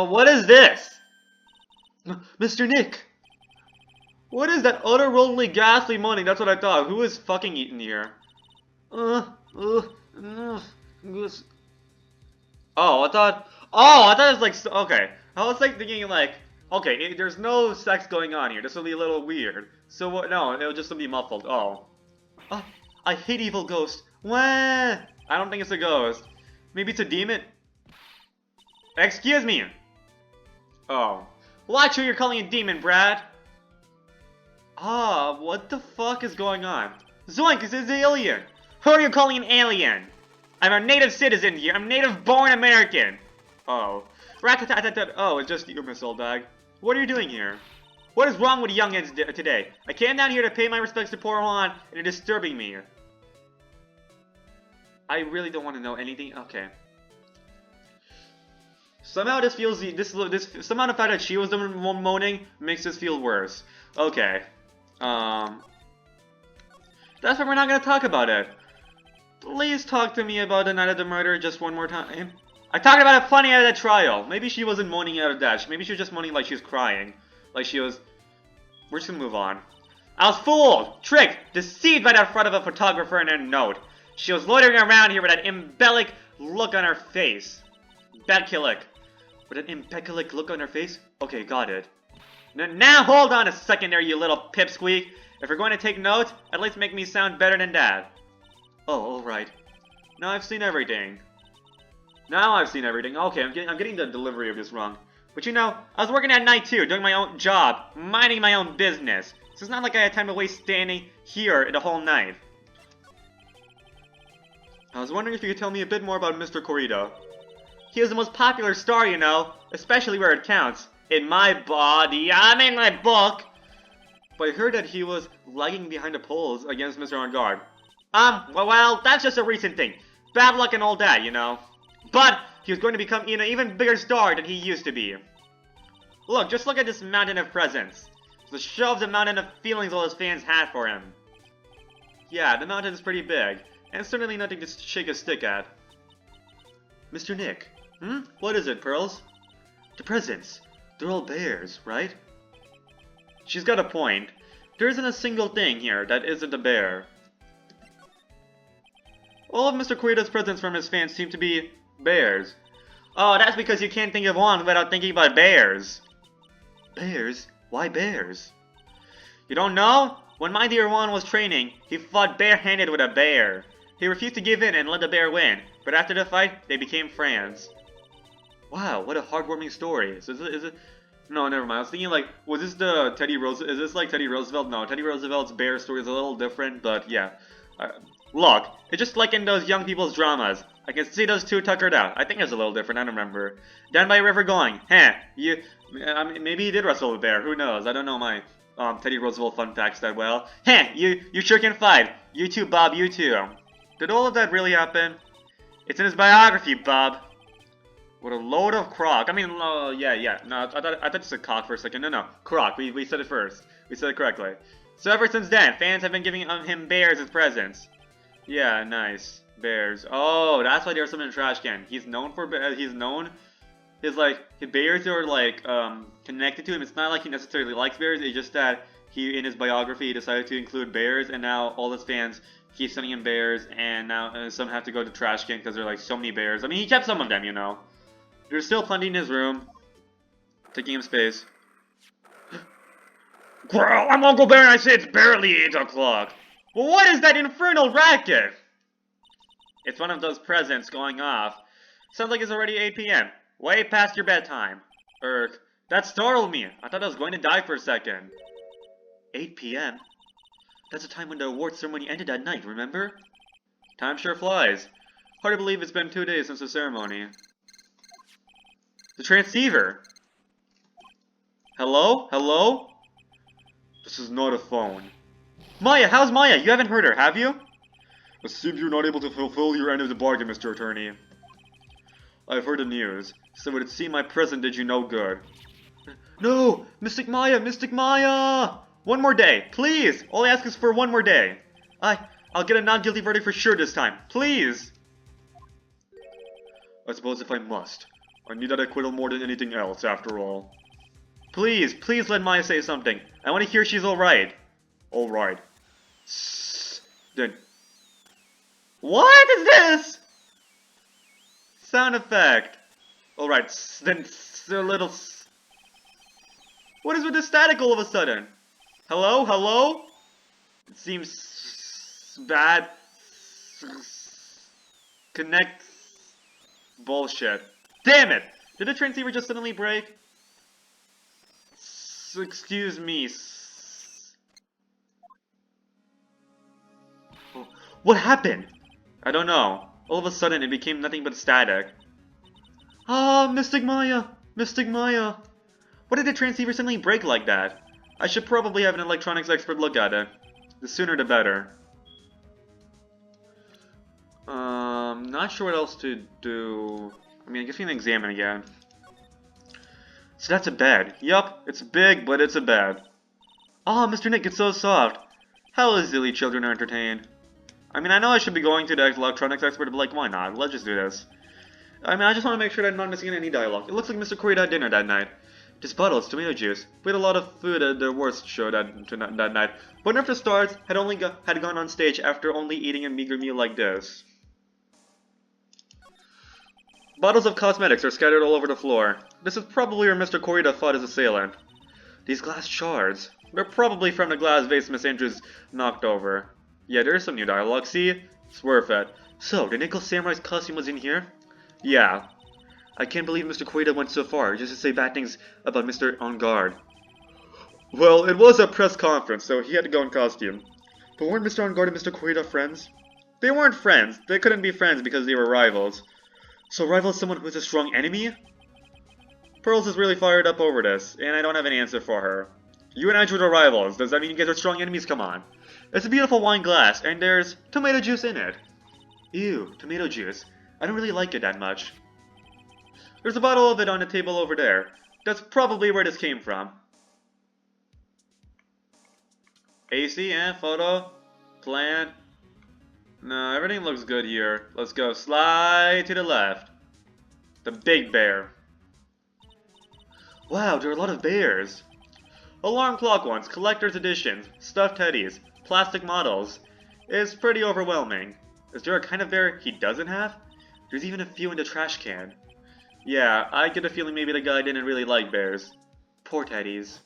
What is this? Mr. Nick! What is that otherworldly ghastly money? That's what I thought. Who is fucking eating here? Uh, uh, uh, this- I thought it was like, okay. I was like thinking like, okay, there's no sex going on here. This will be a little weird. So what? No, it'll just be muffled. Oh. Oh, I hate evil ghosts. Wah! I don't think it's a ghost. Maybe it's a demon? Excuse me! Oh. Watch who you're calling a demon, Brad! Ah, what the fuck is going on? Zoink, this is an alien! Who are you calling an alien? I'm a native citizen here. I'm native-born American. Oh. Rat-tat-tat-tat. Oh, it's just you, Miss Old Dog. What are you doing here? What is wrong with youngins today? I came down here to pay my respects to poor Juan, and you're disturbing me. I really don't want to know anything. Okay. Somehow this feels somehow the fact that she was the one moaning makes this feel worse. Okay. That's why we're not gonna talk about it. Please talk to me about the night of the murder just one more time. I talked about it plenty at the trial. Maybe she wasn't moaning out of that. Maybe she was just moaning like she was crying. Like she was... We're just gonna move on. I was fooled, tricked, deceived by that front of a photographer and a note. She was loitering around here with that imbecilic look on her face. Bekilic. With an imbecilic look on her face? Okay, got it. Now hold on a second there, you little pipsqueak. If you're going to take notes, at least make me sound better than that. Oh, alright. Now I've seen everything. Okay, I'm getting the delivery of this wrong. But you know, I was working at night too, doing my own job, minding my own business. So it's not like I had time to waste standing here the whole night. I was wondering if you could tell me a bit more about Mr. Corrido. He is the most popular star, you know, especially where it counts. In my body, I'm in my book. But I heard that he was lagging behind the polls against Mr. On Guard. Well, that's just a recent thing. Bad luck and all that, you know. But he was going to become an even bigger star than he used to be. Look, just look at this mountain of presents. It's the show of the mountain of feelings all his fans had for him. Yeah, the mountain is pretty big, and certainly nothing to shake a stick at. Mr. Nick, what is it, Pearls? The presents. They're all bears, right? She's got a point. There isn't a single thing here that isn't a bear. All of Mr. Corrido's presents from his fans seem to be bears. Oh, that's because you can't think of one without thinking about bears. Bears? Why bears? You don't know? When my dear Juan was training, he fought barehanded with a bear. He refused to give in and let the bear win, but after the fight, they became friends. Wow, what a heartwarming story. So is it... No, never mind. I was thinking like, was this the Teddy Roosevelt? Is this like Teddy Roosevelt? No, Teddy Roosevelt's bear story is a little different, but yeah. Look, it's just like in those young people's dramas. I can see those two tuckered out. I think it's a little different, I don't remember. Down by a river going, maybe he did wrestle a bear, who knows? I don't know my Teddy Roosevelt fun facts that well. You sure can fight. You too, Bob, you too. Did all of that really happen? It's in his biography, Bob. What a load of crock. I mean, yeah. No, I thought it said cock for a second. No, crock. We said it first. We said it correctly. So ever since then, fans have been giving him bears as presents. Yeah, nice. Bears. Oh, that's why there's some in the trash can. He's known for his bears are like connected to him. It's not like he necessarily likes bears. It's just that he in his biography he decided to include bears, and now all his fans keep sending him bears, and now some have to go to trash can because there are like so many bears. I mean, he kept some of them, you know. There's still plenty in his room, taking him space. Well, I'm Uncle Bear and I say it's barely 8 o'clock. Well, what is that infernal racket? It's one of those presents going off. Sounds like it's already 8 p.m. Way past your bedtime. That startled me. I thought I was going to die for a second. 8 p.m.? That's the time when the award ceremony ended that night, remember? Time sure flies. Hard to believe it's been 2 days since the ceremony. The transceiver! Hello? Hello? This is not a phone. Maya, how's Maya? You haven't heard her, have you? I seem you're not able to fulfill your end of the bargain, Mr. Attorney. I've heard the news, so it would seem my present did you no good. No! Mystic Maya! Mystic Maya! One more day, please! All I ask is for one more day. I'll get a non-guilty verdict for sure this time. Please! I suppose if I must. I need that acquittal more than anything else, after all. Please, please let Maya say something. I want to hear she's alright. Alright. Then... What is this? Sound effect. Alright, then a little... What is with the static all of a sudden? Hello? Hello? It seems... bad. Connect... Bullshit. Damn it! Did the transceiver just suddenly break? Excuse me. What happened? I don't know. All of a sudden, it became nothing but static. Ah, Mystic Maya! Mystic Maya! Why did the transceiver suddenly break like that? I should probably have an electronics expert look at it. The sooner the better. Not sure what else to do. I mean, I guess we can examine again. So that's a bed. Yup, it's big, but it's a bed. Ah, Mr. Nick, it's so soft. How easily children are entertained. I mean, I know I should be going to the electronics expert, but like, why not? Let's just do this. I mean, I just want to make sure that I'm not missing any dialogue. It looks like Mr. Corey had dinner that night. This bottle is tomato juice. We had a lot of food at the worst show that night. But after stars had gone on stage after only eating a meager meal like this. Bottles of cosmetics are scattered all over the floor. This is probably where Mr. Corrida fought his assailant. These glass shards. They're probably from the glass vase Miss Andrews knocked over. Yeah, there's some new dialogue, see? It's worth it. So, the Nickel Samurai's costume was in here? Yeah. I can't believe Mr. Corrida went so far, just to say bad things about Mr. On Guard. Well, it was a press conference, so he had to go in costume. But weren't Mr. On Guard and Mr. Corrida friends? They weren't friends. They couldn't be friends because they were rivals. So rival is someone who's a strong enemy? Pearls is really fired up over this, and I don't have an answer for her. You and Edgeworth are rivals. Does that mean you guys are strong enemies? Come on. It's a beautiful wine glass, and there's tomato juice in it. Ew, tomato juice. I don't really like it that much. There's a bottle of it on the table over there. That's probably where this came from. AC and photo. Plan. No, everything looks good here. Let's go slide to the left. The big bear. Wow, there are a lot of bears. Alarm clock ones, collector's editions, stuffed teddies, plastic models. It's pretty overwhelming. Is there a kind of bear he doesn't have? There's even a few in the trash can. Yeah, I get a feeling maybe the guy didn't really like bears. Poor teddies.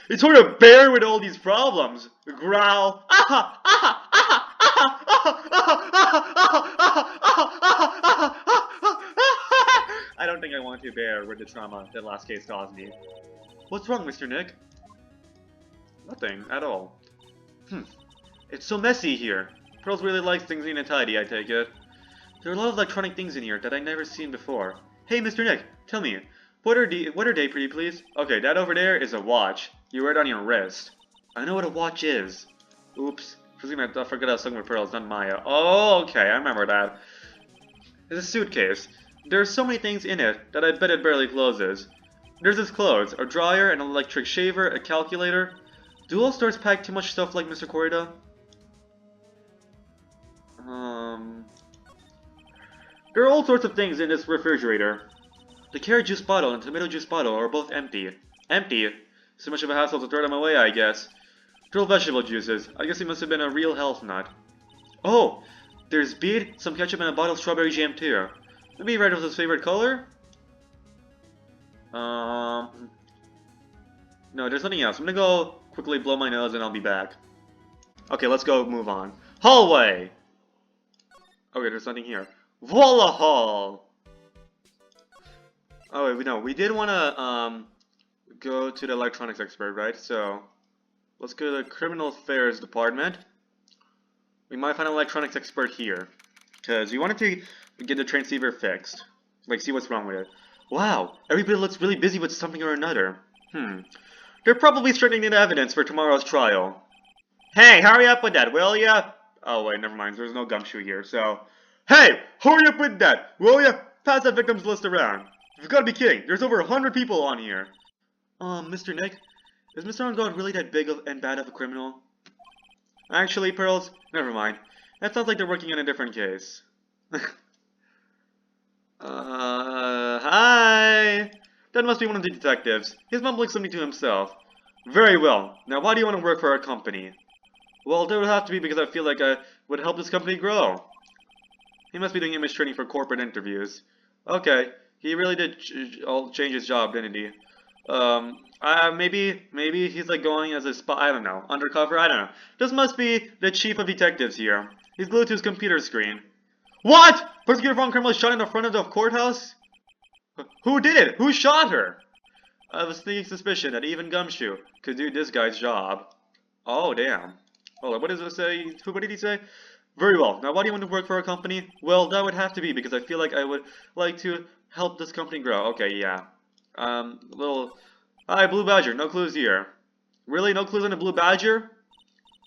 It's sort of bear with all these problems. Growl. Ah, ah, ah, I don't think I want to bear with the trauma that last case caused me. What's wrong, Mr. Nick? Nothing at all. It's so messy here. Pearls really likes things neat and tidy, I take it. There are a lot of electronic things in here that I've never seen before. Hey, Mr. Nick, tell me, what are they, pretty please? Okay, that over there is a watch. You wear it on your wrist. I know what a watch is. Oops. I forgot I was talking with Pearls, not Maya. Oh, okay, I remember that. It's a suitcase. There's so many things in it that I bet it barely closes. There's his clothes, a dryer, an electric shaver, a calculator. Do all stores pack too much stuff like Mr. Corrida? There are all sorts of things in this refrigerator. The carrot juice bottle and tomato juice bottle are both empty. Empty? So much of a hassle to throw them away, I guess. They're all vegetable juices. I guess he must have been a real health nut. Oh! There's beet, some ketchup, and a bottle of strawberry jam too. Maybe red was his favorite color? No, there's nothing else. I'm gonna go quickly blow my nose and I'll be back. Okay, let's go move on. Hallway! Okay, there's nothing here. Voila hall! Oh wait, no, we did wanna, go to the electronics expert, right? So, let's go to the criminal affairs department. We might find an electronics expert here. Because we wanted to get the transceiver fixed. Like, see what's wrong with it. Wow, everybody looks really busy with something or another. They're probably strengthening the evidence for tomorrow's trial. Hey, hurry up with that, will ya? Oh wait, never mind, there's no gumshoe here, so... Hey, hurry up with that, will ya? Pass that victims list around. You've gotta be kidding, there's over 100 people on here. Mr. Nick, is Mr. On-Guard really that big and bad of a criminal? Actually, Pearls, never mind. That sounds like they're working on a different case. Hi! That must be one of the detectives. He's mumbling something to himself. Very well. Now, why do you want to work for our company? Well, that would have to be because I feel like I would help this company grow. He must be doing image training for corporate interviews. Okay, he really did change his job, didn't he? Maybe he's like going as a spy, I don't know, undercover, I don't know. This must be the chief of detectives here. He's glued to his computer screen. What? Prosecutor Von Criminal shot in the front of the courthouse? Who did it? Who shot her? I have a sneaking suspicion that even Gumshoe could do this guy's job. Oh, damn. Hold on, what does it say? What did he say? Very well. Now, why do you want to work for our company? Well, that would have to be because I feel like I would like to help this company grow. Okay, yeah. Little... Hi, Blue Badger. No clues here. Really? No clues on the Blue Badger?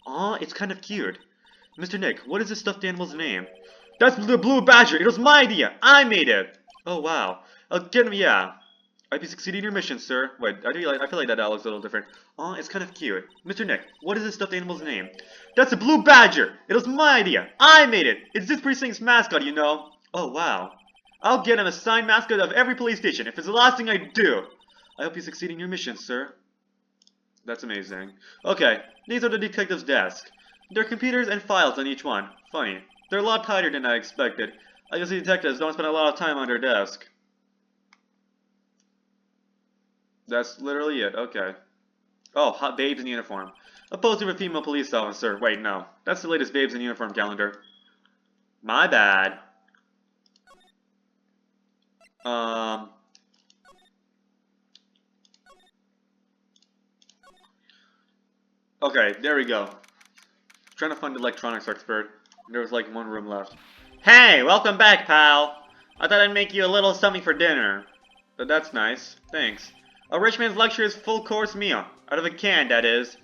Aw, it's kind of cute. Mr. Nick, what is this stuffed animal's name? That's the Blue Badger! It was my idea! I made it! Oh, wow. Get him, yeah. I'd be succeeding in your mission, sir. Wait, I feel like that looks a little different. Aw, it's kind of cute. Mr. Nick, what is this stuffed animal's name? That's a Blue Badger! It was my idea! I made it! It's this precinct's mascot, you know. Oh, wow. I'll get him a signed mascot of every police station if it's the last thing I do. I hope you succeed in your mission, sir. That's amazing. Okay, these are the detective's desk. There are computers and files on each one. Funny. They're a lot tighter than I expected. I guess the detectives don't spend a lot of time on their desk. That's literally it, okay. Oh, hot babes in uniform. A poster of a female police officer. Wait, no. That's the latest babes in uniform calendar. My bad. Okay, there we go. Trying to find the electronics expert. There was like one room left. Hey, welcome back, pal. I thought I'd make you a little something for dinner. But that's nice. Thanks. A rich man's luxurious full-course meal. Out of a can, that is.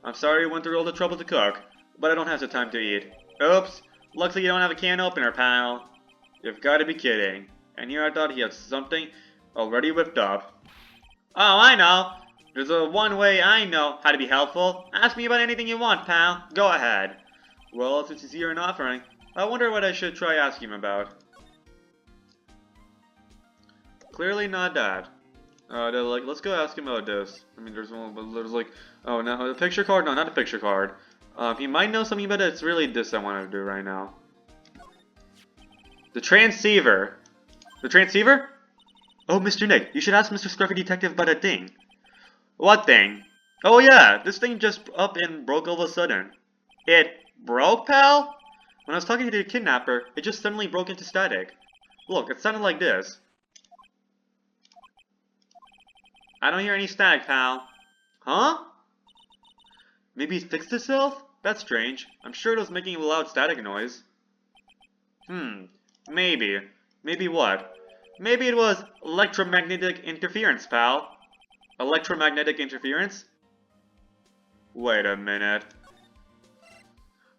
I'm sorry you went through all the trouble to cook, but I don't have the time to eat. Oops. Looks like you don't have a can opener, pal. You've got to be kidding. And here I thought he had something already whipped up. Oh, I know. There's a one way I know how to be helpful. Ask me about anything you want, pal. Go ahead. Well, since he's here and offering, I wonder what I should try asking him about. Clearly not that. They're like, let's go ask him about this. I mean, there's like, oh no, a picture card? No, not a picture card. He might know something about it. It's really this I want to do right now. The transceiver. The transceiver? Oh, Mr. Nick, you should ask Mr. Scruffy Detective about that thing. What thing? Oh yeah, this thing just up and broke all of a sudden. It broke, pal? When I was talking to the kidnapper, it just suddenly broke into static. Look, it sounded like this. I don't hear any static, pal. Huh? Maybe it fixed itself? That's strange. I'm sure it was making a loud static noise. Maybe. Maybe what? Maybe it was electromagnetic interference, pal. Electromagnetic interference? Wait a minute.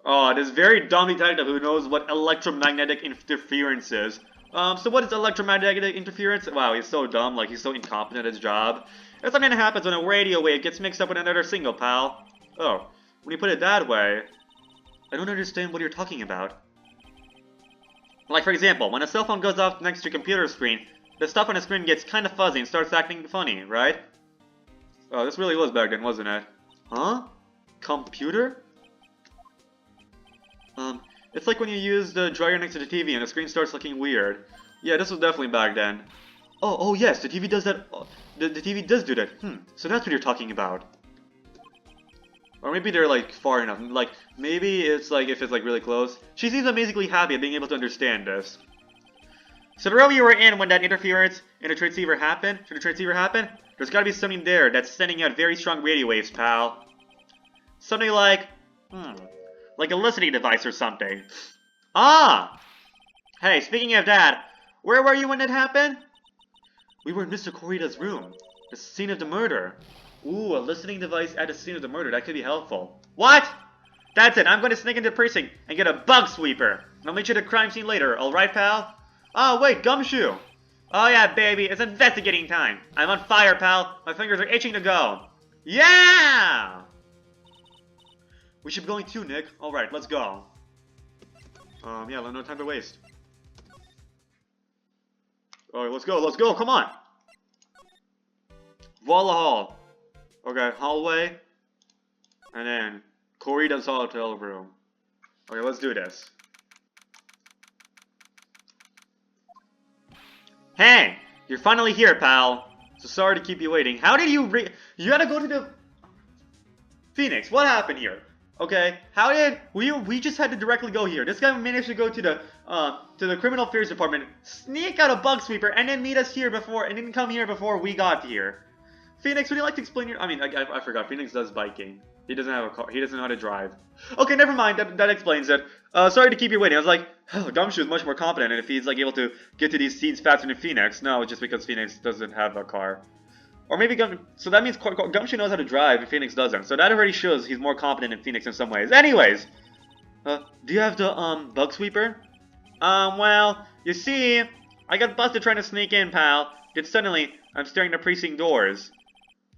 Oh, this very dumb detective who knows what electromagnetic interference is. So what is electromagnetic interference? Wow, he's so dumb, like he's so incompetent at his job. It's something that happens when a radio wave gets mixed up with another signal, pal. Oh, when you put it that way, I don't understand what you're talking about. Like, for example, when a cell phone goes off next to a computer screen, the stuff on the screen gets kind of fuzzy and starts acting funny, right? Oh, this really was back then, wasn't it? Huh? Computer? It's like when you use the dryer next to the TV and the screen starts looking weird. Yeah, this was definitely back then. Oh yes, the TV does that. The TV does do that. So that's what you're talking about. Or maybe they're like far enough. Like, maybe it's like if it's like really close. She seems amazingly happy at being able to understand this. So the room you were in when that interference in the transceiver happened, there's gotta be something there that's sending out very strong radio waves, pal. Something like, like a listening device or something. Ah! Hey, speaking of that, where were you when it happened? We were in Mr. Corrida's room. The scene of the murder. Ooh, a listening device at the scene of the murder. That could be helpful. What? That's it. I'm going to sneak into the precinct and get a bug sweeper. I'll meet you at the crime scene later. Alright, pal? Oh, wait, Gumshoe. Oh, yeah, baby. It's investigating time. I'm on fire, pal. My fingers are itching to go. Yeah! We should be going too, Nick. Alright, let's go. Yeah, no time to waste. Alright, let's go, come on! Voila Hall. Okay, hallway. And then corridor's hotel room. Okay, let's do this. Hey! You're finally here, pal. So sorry to keep you waiting. How did you you gotta go to the... Phoenix, what happened here? Okay, how did... We just had to directly go here. This guy managed to go to the Criminal Affairs Department, sneak out a bug sweeper, and then meet us here before... And didn't come here before we got here. Phoenix, would you like to explain your... I mean, I forgot. Phoenix does biking. He doesn't have a car. He doesn't know how to drive. Okay, never mind. That explains it. Sorry to keep you waiting. I was like, oh, Gumshoe is much more competent, and if he's like able to get to these scenes faster than Phoenix. No, just because Phoenix doesn't have a car. Or maybe so that means Gumshoe knows how to drive and Phoenix doesn't. So that already shows he's more competent than Phoenix in some ways. Anyways, do you have the bug sweeper? Well, you see, I got busted trying to sneak in, pal. Yet suddenly, I'm staring at precinct doors.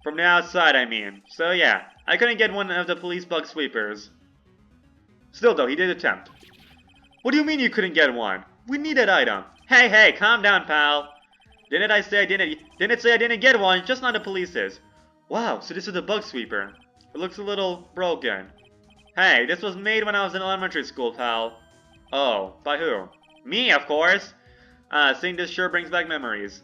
From the outside, I mean. So yeah, I couldn't get one of the police bug sweepers. Still though, he did attempt. What do you mean you couldn't get one? We need that item. Hey, calm down, pal. Didn't I say I didn't say I didn't get one, just not the police's. Wow, so this is a bug sweeper. It looks a little broken. Hey, this was made when I was in elementary school, pal. Oh, by who? Me, of course. Seeing this sure brings back memories.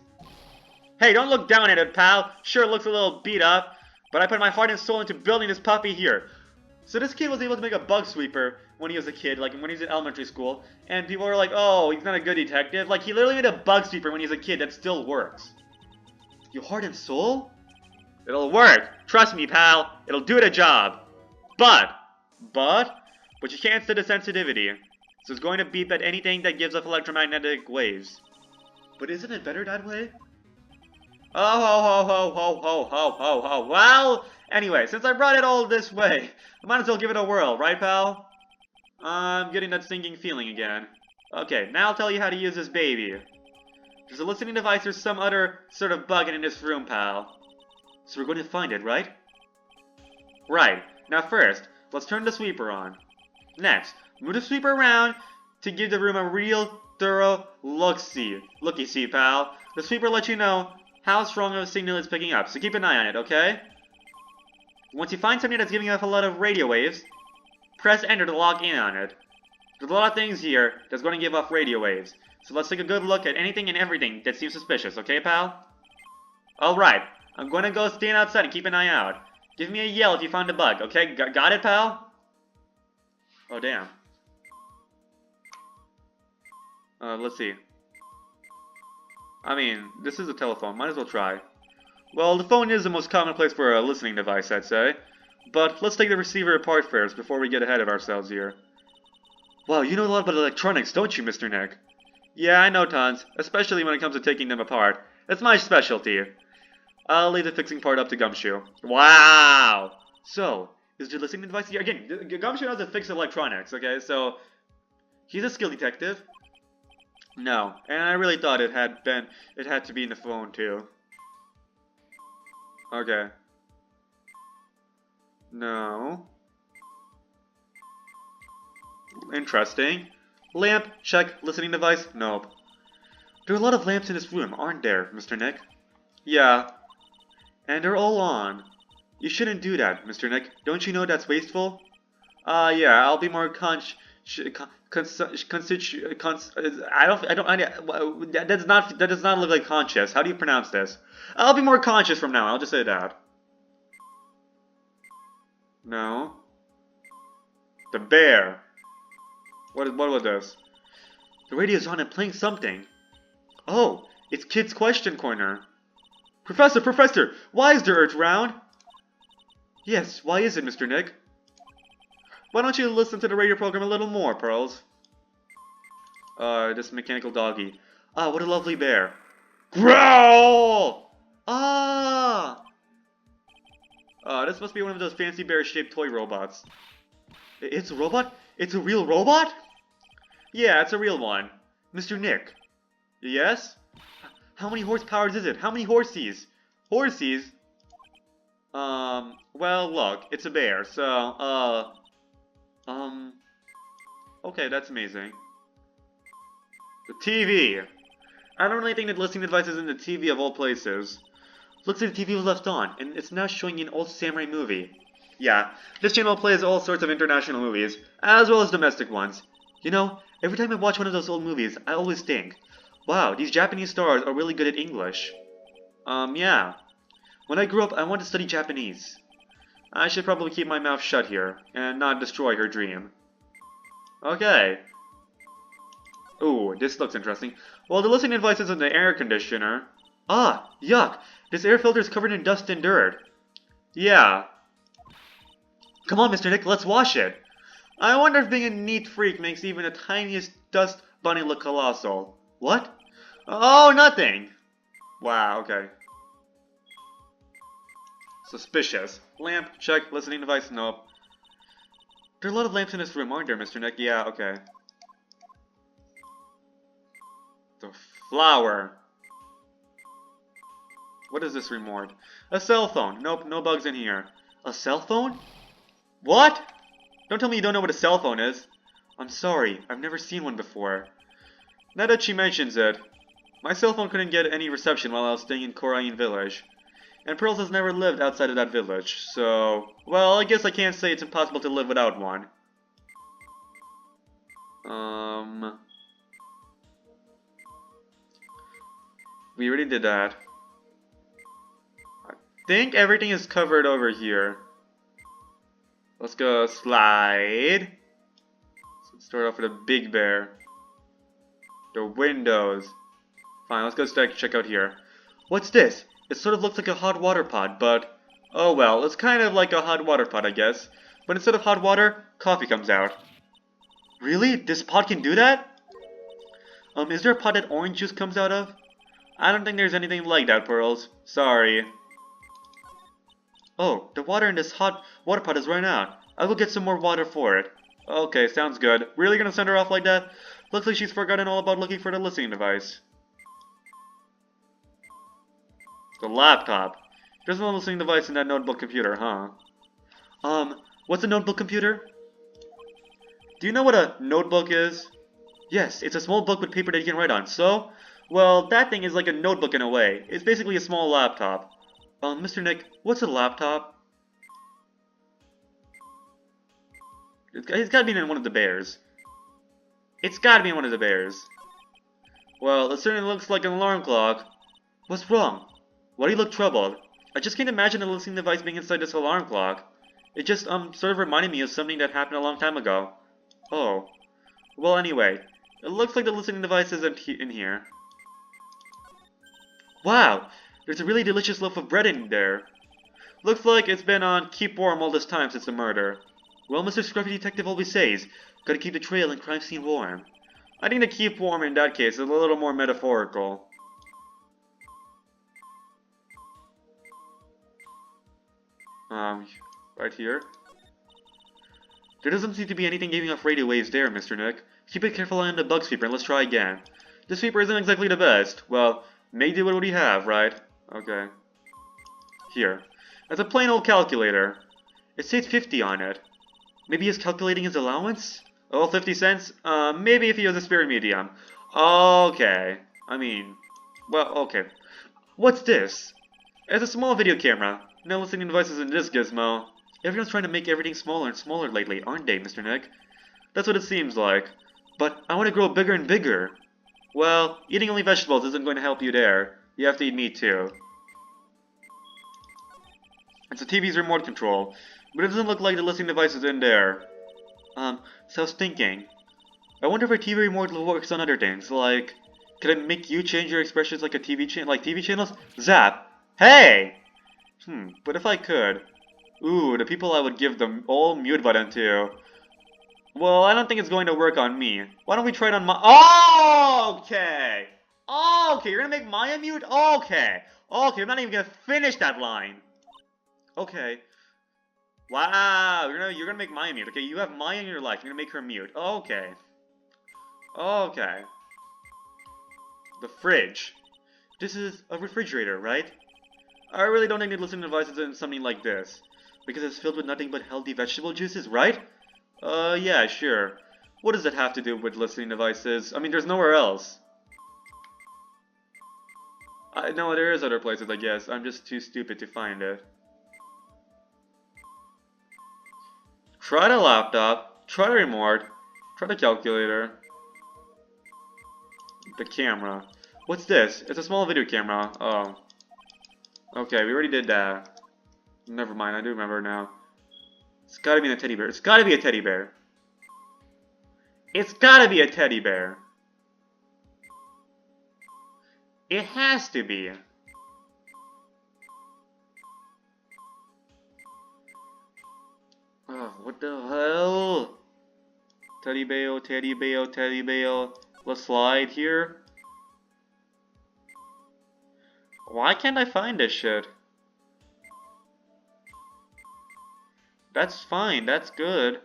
Hey, don't look down at it, pal. Sure, it looks a little beat up, but I put my heart and soul into building this puppy here. So this kid was able to make a bug sweeper when he was a kid, like when he was in elementary school, and people were like, oh, he's not a good detective. Like, he literally made a bug sweeper when he was a kid that still works. Your heart and soul? It'll work. Trust me, pal. It'll do the job. But you can't set the sensitivity. So it's going to beep at anything that gives off electromagnetic waves. But isn't it better that way? Oh. Well, anyway, since I brought it all this way, I might as well give it a whirl, right, pal? I'm getting that sinking feeling again. Okay, now I'll tell you how to use this baby. There's a listening device or some other sort of bug in this room, pal. So we're going to find it, right? Right. Now first, let's turn the sweeper on. Next, move the sweeper around to give the room a real, thorough looky-see, pal. The sweeper lets you know how strong of a signal it's picking up, so keep an eye on it, okay? Once you find something that's giving off a lot of radio waves, press enter to lock in on it. There's a lot of things here that's going to give off radio waves, so let's take a good look at anything and everything that seems suspicious, okay, pal? Alright, I'm going to go stand outside and keep an eye out. Give me a yell if you found a bug, okay? Got it, pal? Oh, damn. Let's see. I mean, this is a telephone. Might as well try. Well, the phone is the most common place for a listening device, I'd say. But let's take the receiver apart first before we get ahead of ourselves here. Wow, you know a lot about electronics, don't you, Mr. Nick? Yeah, I know tons, especially when it comes to taking them apart. It's my specialty. I'll leave the fixing part up to Gumshoe. Wow! So, is the listening device here? Again, Gumshoe knows how to fix electronics, okay? So, he's a skill detective. No, and I really thought it had to be in the phone too. Okay. No. Interesting. Lamp, check, listening device, nope. There are a lot of lamps in this room, aren't there, Mr. Nick? Yeah. And they're all on. You shouldn't do that, Mr. Nick. Don't you know that's wasteful? Yeah, I'll be more that does not look like conscious. How do you pronounce this? I'll be more conscious from now. I'll just say that. No. The bear. What was this? The radio's on and playing something. Oh, it's Kid's Question Corner. Professor, why is the Earth round? Yes, why is it, Mr. Nick? Why don't you listen to the radio program a little more, Pearls? This mechanical doggy. Ah, what a lovely bear. Growl! Ah! This must be one of those fancy bear-shaped toy robots. It's a robot? It's a real robot? Yeah, it's a real one. Mr. Nick. Yes? How many horsepowers is it? How many horsies? Horsies? Well, look, it's a bear, so, okay, that's amazing. The TV. I don't really think that listening device is in the TV of all places. Looks like the TV was left on, and it's now showing an old samurai movie. Yeah, this channel plays all sorts of international movies, as well as domestic ones. You know, every time I watch one of those old movies, I always think, wow, these Japanese stars are really good at English. Yeah. When I grew up, I wanted to study Japanese. I should probably keep my mouth shut here, and not destroy her dream. Okay. Ooh, this looks interesting. Well, the listening device is in the air conditioner. Ah, yuck! This air filter is covered in dust and dirt. Yeah. Come on, Mr. Nick, let's wash it. I wonder if being a neat freak makes even the tiniest dust bunny look colossal. What? Oh, nothing! Wow, okay. Suspicious. Lamp, check. Listening device, nope. There are a lot of lamps in this room, aren't there, Mr. Nick? Yeah, okay. The flower. What is this remote? A cell phone. Nope, no bugs in here. A cell phone? What? Don't tell me you don't know what a cell phone is. I'm sorry, I've never seen one before. Now that she mentions it, my cell phone couldn't get any reception while I was staying in Korean Village. And Pearls has never lived outside of that village, so... Well, I guess I can't say it's impossible to live without one. We already did that. I think everything is covered over here. Let's go slide. Let's start off with a big bear. The windows. Fine, let's go check out here. What's this? It sort of looks like a hot water pot, but... Oh well, it's kind of like a hot water pot, I guess. But instead of hot water, coffee comes out. Really? This pot can do that? Is there a pot that orange juice comes out of? I don't think there's anything like that, Pearls. Sorry. Oh, the water in this hot water pot is running out. I'll go get some more water for it. Okay, sounds good. Really gonna send her off like that? Looks like she's forgotten all about looking for the listening device. The laptop. There's no listening device in that notebook computer, huh? What's a notebook computer? Do you know what a notebook is? Yes, it's a small book with paper that you can write on, so... Well, that thing is like a notebook in a way. It's basically a small laptop. Mr. Nick, what's a laptop? It's gotta be in one of the bears. It's gotta be in one of the bears. Well, it certainly looks like an alarm clock. What's wrong? Why do you look troubled? I just can't imagine the listening device being inside this alarm clock. It just, sort of reminded me of something that happened a long time ago. Oh. Well, anyway. It looks like the listening device is in here. Wow! There's a really delicious loaf of bread in there. Looks like it's been on keep warm all this time since the murder. Well, Mr. Scruffy Detective always says, gotta keep the trail and crime scene warm. I think the keep warm in that case is a little more metaphorical. Right here. There doesn't seem to be anything giving off radio waves there, Mr. Nick. Keep a careful eye on the bug sweeper and let's try again. This sweeper isn't exactly the best. Well, make do with what we have, right? Okay. Here. That's a plain old calculator. It says 50 on it. Maybe he's calculating his allowance? Oh, 50 cents? Maybe if he has a spirit medium. Okay. I mean... Well, okay. What's this? It's a small video camera. No listening devices in this gizmo. Everyone's trying to make everything smaller and smaller lately, aren't they, Mr. Nick? That's what it seems like. But I want to grow bigger and bigger. Well, eating only vegetables isn't going to help you there. You have to eat meat too. It's the TV's remote control, but it doesn't look like the listening device is in there. So I was thinking, I wonder if a TV remote works on other things, like, can it make you change your expressions like a TV channels? Zap! Hey! But if I could... Ooh, the people I would give the all mute button to. Well, I don't think it's going to work on me. Why don't we try it on my... Oh, okay! Okay, you're gonna make Maya mute? Okay! Okay, I'm not even gonna finish that line. Okay. Wow, you're gonna make Maya mute. Okay, you have Maya in your life. You're gonna make her mute. Okay. Okay. The fridge. This is a refrigerator, right? I really don't think the listening devices in something like this. Because it's filled with nothing but healthy vegetable juices, right? Yeah, sure. What does that have to do with listening devices? I mean, there's nowhere else. No, there is other places, I guess. I'm just too stupid to find it. Try the laptop. Try the remote. Try the calculator. The camera. What's this? It's a small video camera. Oh. Okay, we already did that. Never mind, I do remember now. It's gotta be a teddy bear. It's gotta be a teddy bear. It's gotta be a teddy bear. It has to be. Oh, what the hell? Teddy bear, teddy bear, teddy bear. Let's slide here. Why can't I find this shit? That's fine, that's good.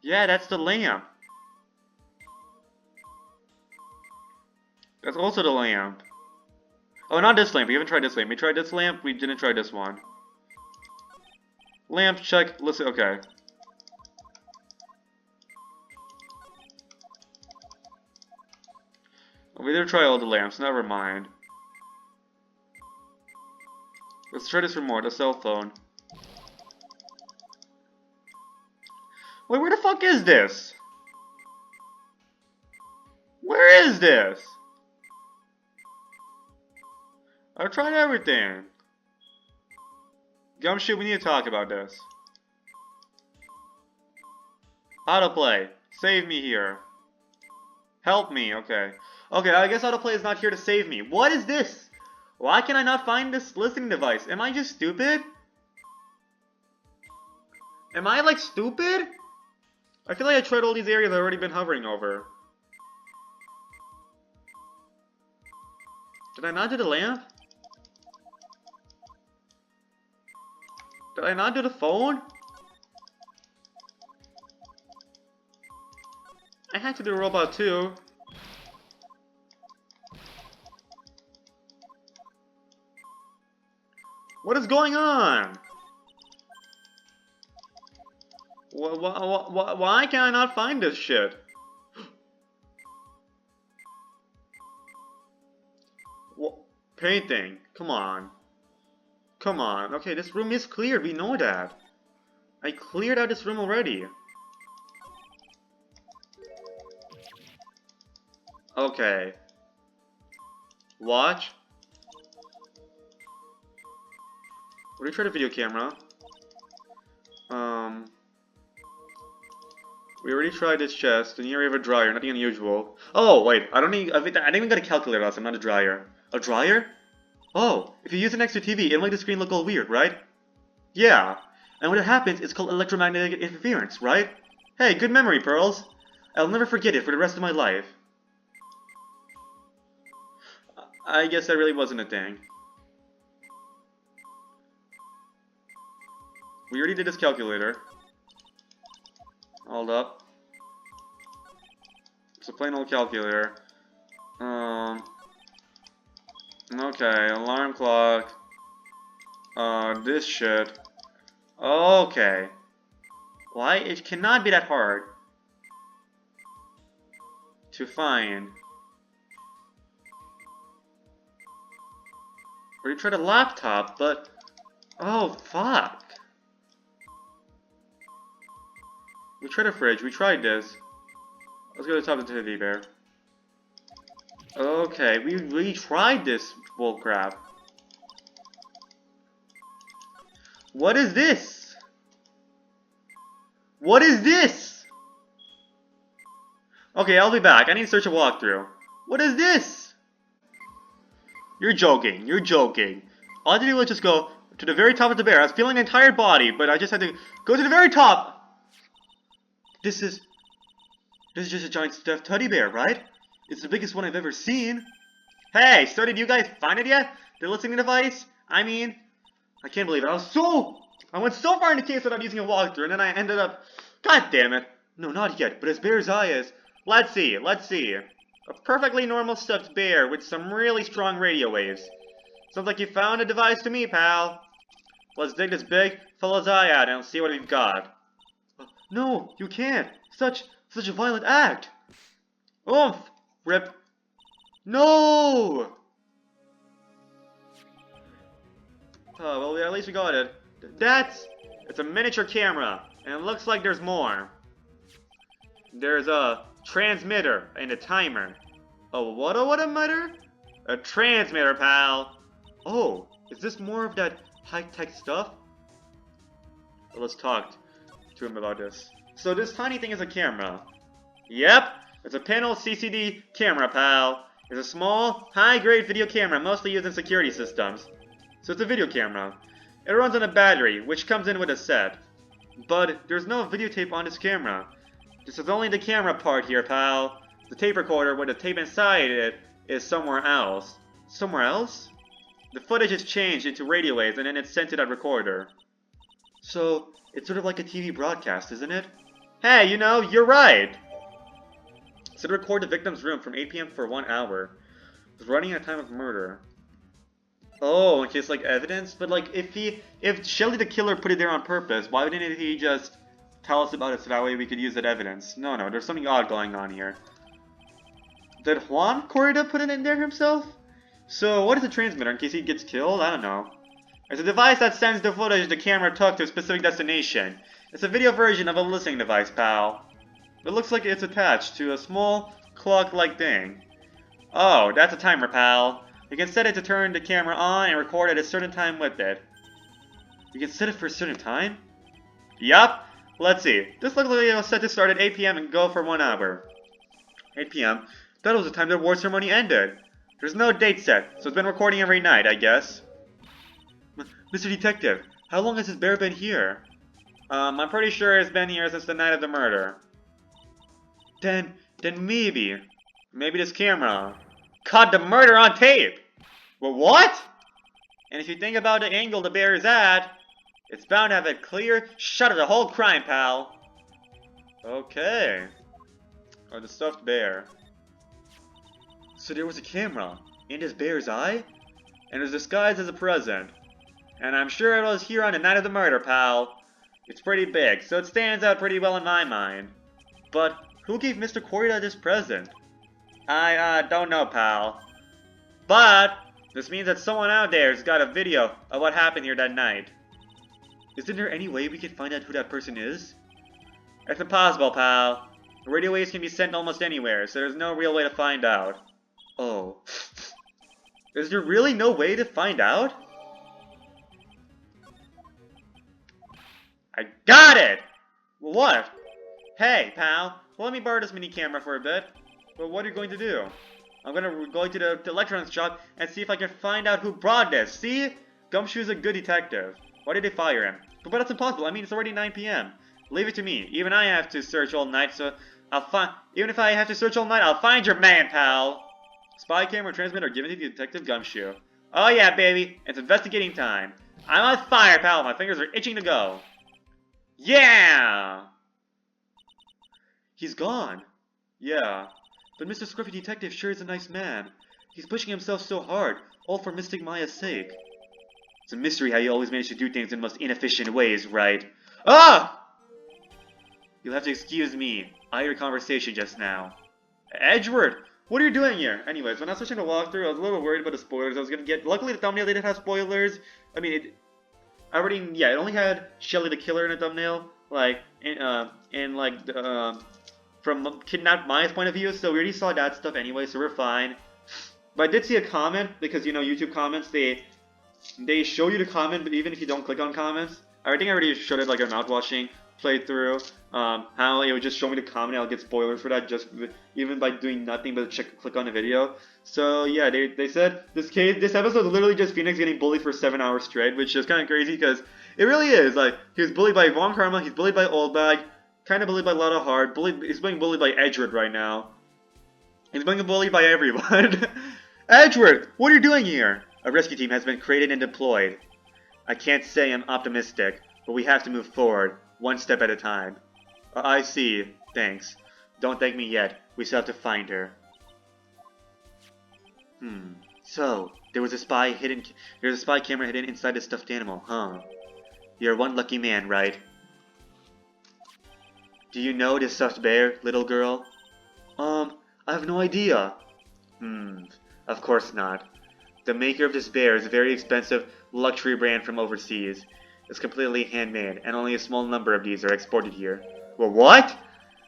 Yeah, that's the lamp. That's also the lamp. Oh, not this lamp. We haven't tried this lamp. We tried this lamp. We didn't try this one. Lamp, check. Listen, okay. We didn't try all the lamps. Never mind. Let's try this remote. A cell phone. Wait, where the fuck is this? Where is this? I've tried everything. Gumshoe, we need to talk about this. Autoplay. Save me here. Help me, okay. Okay, I guess Autoplay is not here to save me. What is this? Why can I not find this listening device? Am I just stupid? Am I, like, stupid? I feel like I tried all these areas I've already been hovering over. Did I not do the lamp? Did I not do the phone? I had to do the robot too. What is going on? Why can I not find this shit? Painting. Come on. Come on. Okay, this room is cleared. We know that. I cleared out this room already. Okay. Watch. What do you try the video camera? We already tried this chest, and here we have a dryer, nothing unusual. Oh, wait, I didn't even got a calculator last time, not a dryer. A dryer? Oh, if you use it next to TV, it'll make the screen look all weird, right? Yeah. And when it happens, it's called electromagnetic interference, right? Hey, good memory, Pearls. I'll never forget it for the rest of my life. I guess that really wasn't a thing. We already did this calculator. Hold up. It's a plain old calculator. Okay, alarm clock. This shit. Okay. Why? It cannot be that hard to find. Or you tried a laptop, but... Oh, fuck. We tried a fridge, we tried this. Let's go to the top of the teddy bear. Okay, we tried this bullcrap. What is this? What is this? Okay, I'll be back. I need to search a walkthrough. What is this? You're joking. You're joking. All I had to do was just go to the very top of the bear. I was feeling the entire body, but I just had to go to the very top. This is just a giant stuffed teddy bear, right? It's the biggest one I've ever seen. Hey, so did you guys find it yet? The listening device? I mean, I can't believe it. I went so far in the case without using a walkthrough, and then I ended up... God damn it. No, not yet, but as bear's eye is... Let's see. A perfectly normal stuffed bear with some really strong radio waves. Sounds like you found a device to me, pal. Let's dig this big fella's eye out and see what we've got. No, you can't. Such Such a violent act! Oomph! Rip. No! Oh, well, at least we got it. It's a miniature camera, and it looks like there's more. There's a transmitter and a timer. Oh, what a mutter? A transmitter, pal. Oh, is this more of that high-tech stuff? Well, let's talk to him about this. So this tiny thing is a camera. Yep, it's a panel CCD camera, pal. It's a small, high-grade video camera, mostly used in security systems. So it's a video camera. It runs on a battery, which comes in with a set. But there's no videotape on this camera. This is only the camera part here, pal. The tape recorder with the tape inside it is somewhere else. Somewhere else? The footage is changed into radio waves and then it's sent to that recorder. So, it's sort of like a TV broadcast, isn't it? Hey, you know, you're right! So to record the victim's room from 8 PM for 1 hour. It was running at a time of murder. Oh, in case like evidence? But like, if Shelly the killer put it there on purpose, why didn't he just tell us about it so that way we could use that evidence? No, there's something odd going on here. Did Juan Corrida put it in there himself? So, what is a transmitter in case he gets killed? I don't know. It's a device that sends the footage the camera took to a specific destination. It's a video version of a listening device, pal. It looks like it's attached to a small clock-like thing. Oh, that's a timer, pal. You can set it to turn the camera on and record at a certain time with it. You can set it for a certain time? Yup. Let's see. This looks like it was set to start at 8 PM and go for 1 hour. 8 PM? That was the time the award ceremony ended. There's no date set, so it's been recording every night, I guess. Mr. Detective, how long has this bear been here? I'm pretty sure it's been here since the night of the murder. Then maybe this camera caught the murder on tape! Well, what? And if you think about the angle the bear is at, it's bound to have a clear shot of the whole crime, pal. Okay. Or the stuffed bear. So there was a camera in this bear's eye, and it was disguised as a present. And I'm sure it was here on the night of the murder, pal. It's pretty big, so it stands out pretty well in my mind. But who gave Mr. Corrida this present? I don't know, pal. But this means that someone out there's got a video of what happened here that night. Isn't there any way we can find out who that person is? It's impossible, pal. Radio waves can be sent almost anywhere, so there's no real way to find out. Oh. Is there really no way to find out? I got it! What? Hey, pal. Let me borrow this mini camera for a bit. But what are you going to do? I'm gonna go to the electronics shop and see if I can find out who brought this. See? Gumshoe's a good detective. Why did they fire him? But that's impossible. I mean, it's already 9 PM. Leave it to me. Even I have to search all night, so even if I have to search all night, I'll find your man, pal. Spy camera transmitter given to Detective Gumshoe. Oh yeah, baby. It's investigating time. I'm on fire, pal. My fingers are itching to go. Yeah! He's gone. Yeah. But Mr. Scruffy Detective sure is a nice man. He's pushing himself so hard, all for Mystic Maya's sake. It's a mystery how you always manage to do things in the most inefficient ways, right? Ah! You'll have to excuse me. I heard a conversation just now. Edgeworth! What are you doing here? Anyways, when I was switching to walkthrough, I was a little worried about the spoilers I was gonna get. Luckily, the thumbnail didn't have spoilers. I mean, it only had Shelly the killer in the thumbnail. From Kidnapped Maya's point of view, so we already saw that stuff anyway, so we're fine. But I did see a comment, because, you know, YouTube comments, they show you the comment, but even if you don't click on comments. I think I already showed it, like, a mouth-washing playthrough, how it would just show me the comment, I'll get spoilers for that, just even by doing nothing but click on the video. So, yeah, they said, this episode is literally just Phoenix getting bullied for 7 hours straight, which is kind of crazy, because it really is, like, he was bullied by Von Karma, he's bullied by Oldbag, kind of bullied by Lotta Hard, he's being bullied by Edgeworth right now. He's being bullied by everyone. Edgeworth, what are you doing here? A rescue team has been created and deployed. I can't say I'm optimistic, but we have to move forward, one step at a time. I see, thanks. Don't thank me yet, we still have to find her. So, there's a spy camera hidden inside the stuffed animal, huh? You're one lucky man, right? Do you know this stuffed bear, little girl? I have no idea. Of course not. The maker of this bear is a very expensive luxury brand from overseas. It's completely handmade, and only a small number of these are exported here. Well, what?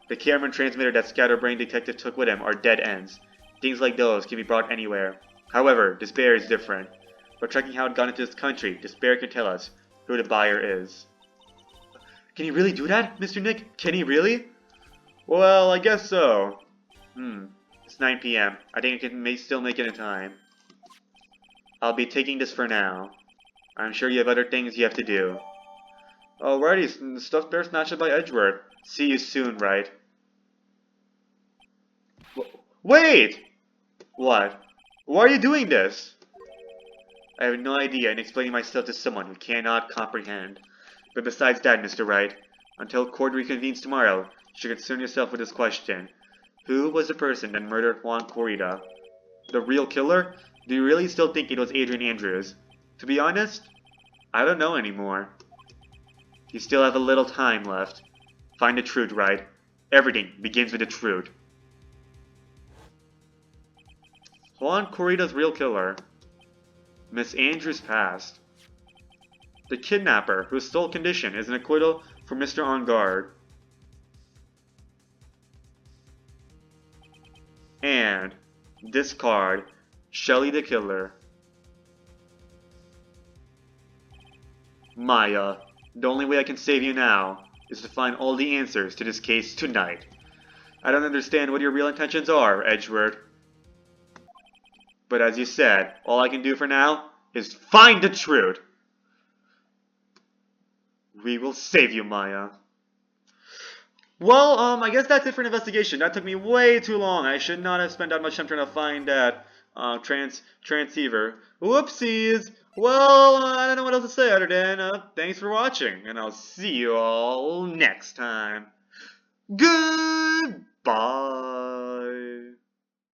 The camera and transmitter that Scatterbrain Detective took with him are dead ends. Things like those can be brought anywhere. However, this bear is different. By checking how it got into this country, this bear can tell us who the buyer is. Can he really do that, Mr. Nick? Can he really? Well, I guess so. It's 9 p.m. I think I can still make it in time. I'll be taking this for now. I'm sure you have other things you have to do. Alrighty, the stuffed bear snatched by Edgeworth. See you soon, right? Wait! What? Why are you doing this? I have no idea in explaining myself to someone who cannot comprehend. But besides that, Mr. Wright, until court reconvenes tomorrow, you should concern yourself with this question. Who was the person that murdered Juan Corrida? The real killer? Do you really still think it was Adrian Andrews? To be honest, I don't know anymore. You still have a little time left. Find the truth, Wright. Everything begins with the truth. Juan Corrida's real killer. Miss Andrews passed. The kidnapper, whose sole condition is an acquittal for Mr. On Guard. And this card, Shelly the Killer. Maya, the only way I can save you now is to find all the answers to this case tonight. I don't understand what your real intentions are, Edgeworth. But as you said, all I can do for now is find the truth. We will save you, Maya. Well, I guess that's it for an investigation. That took me way too long. I should not have spent that much time trying to find that transceiver. Whoopsies. Well, I don't know what else to say other than thanks for watching, and I'll see you all next time. Good.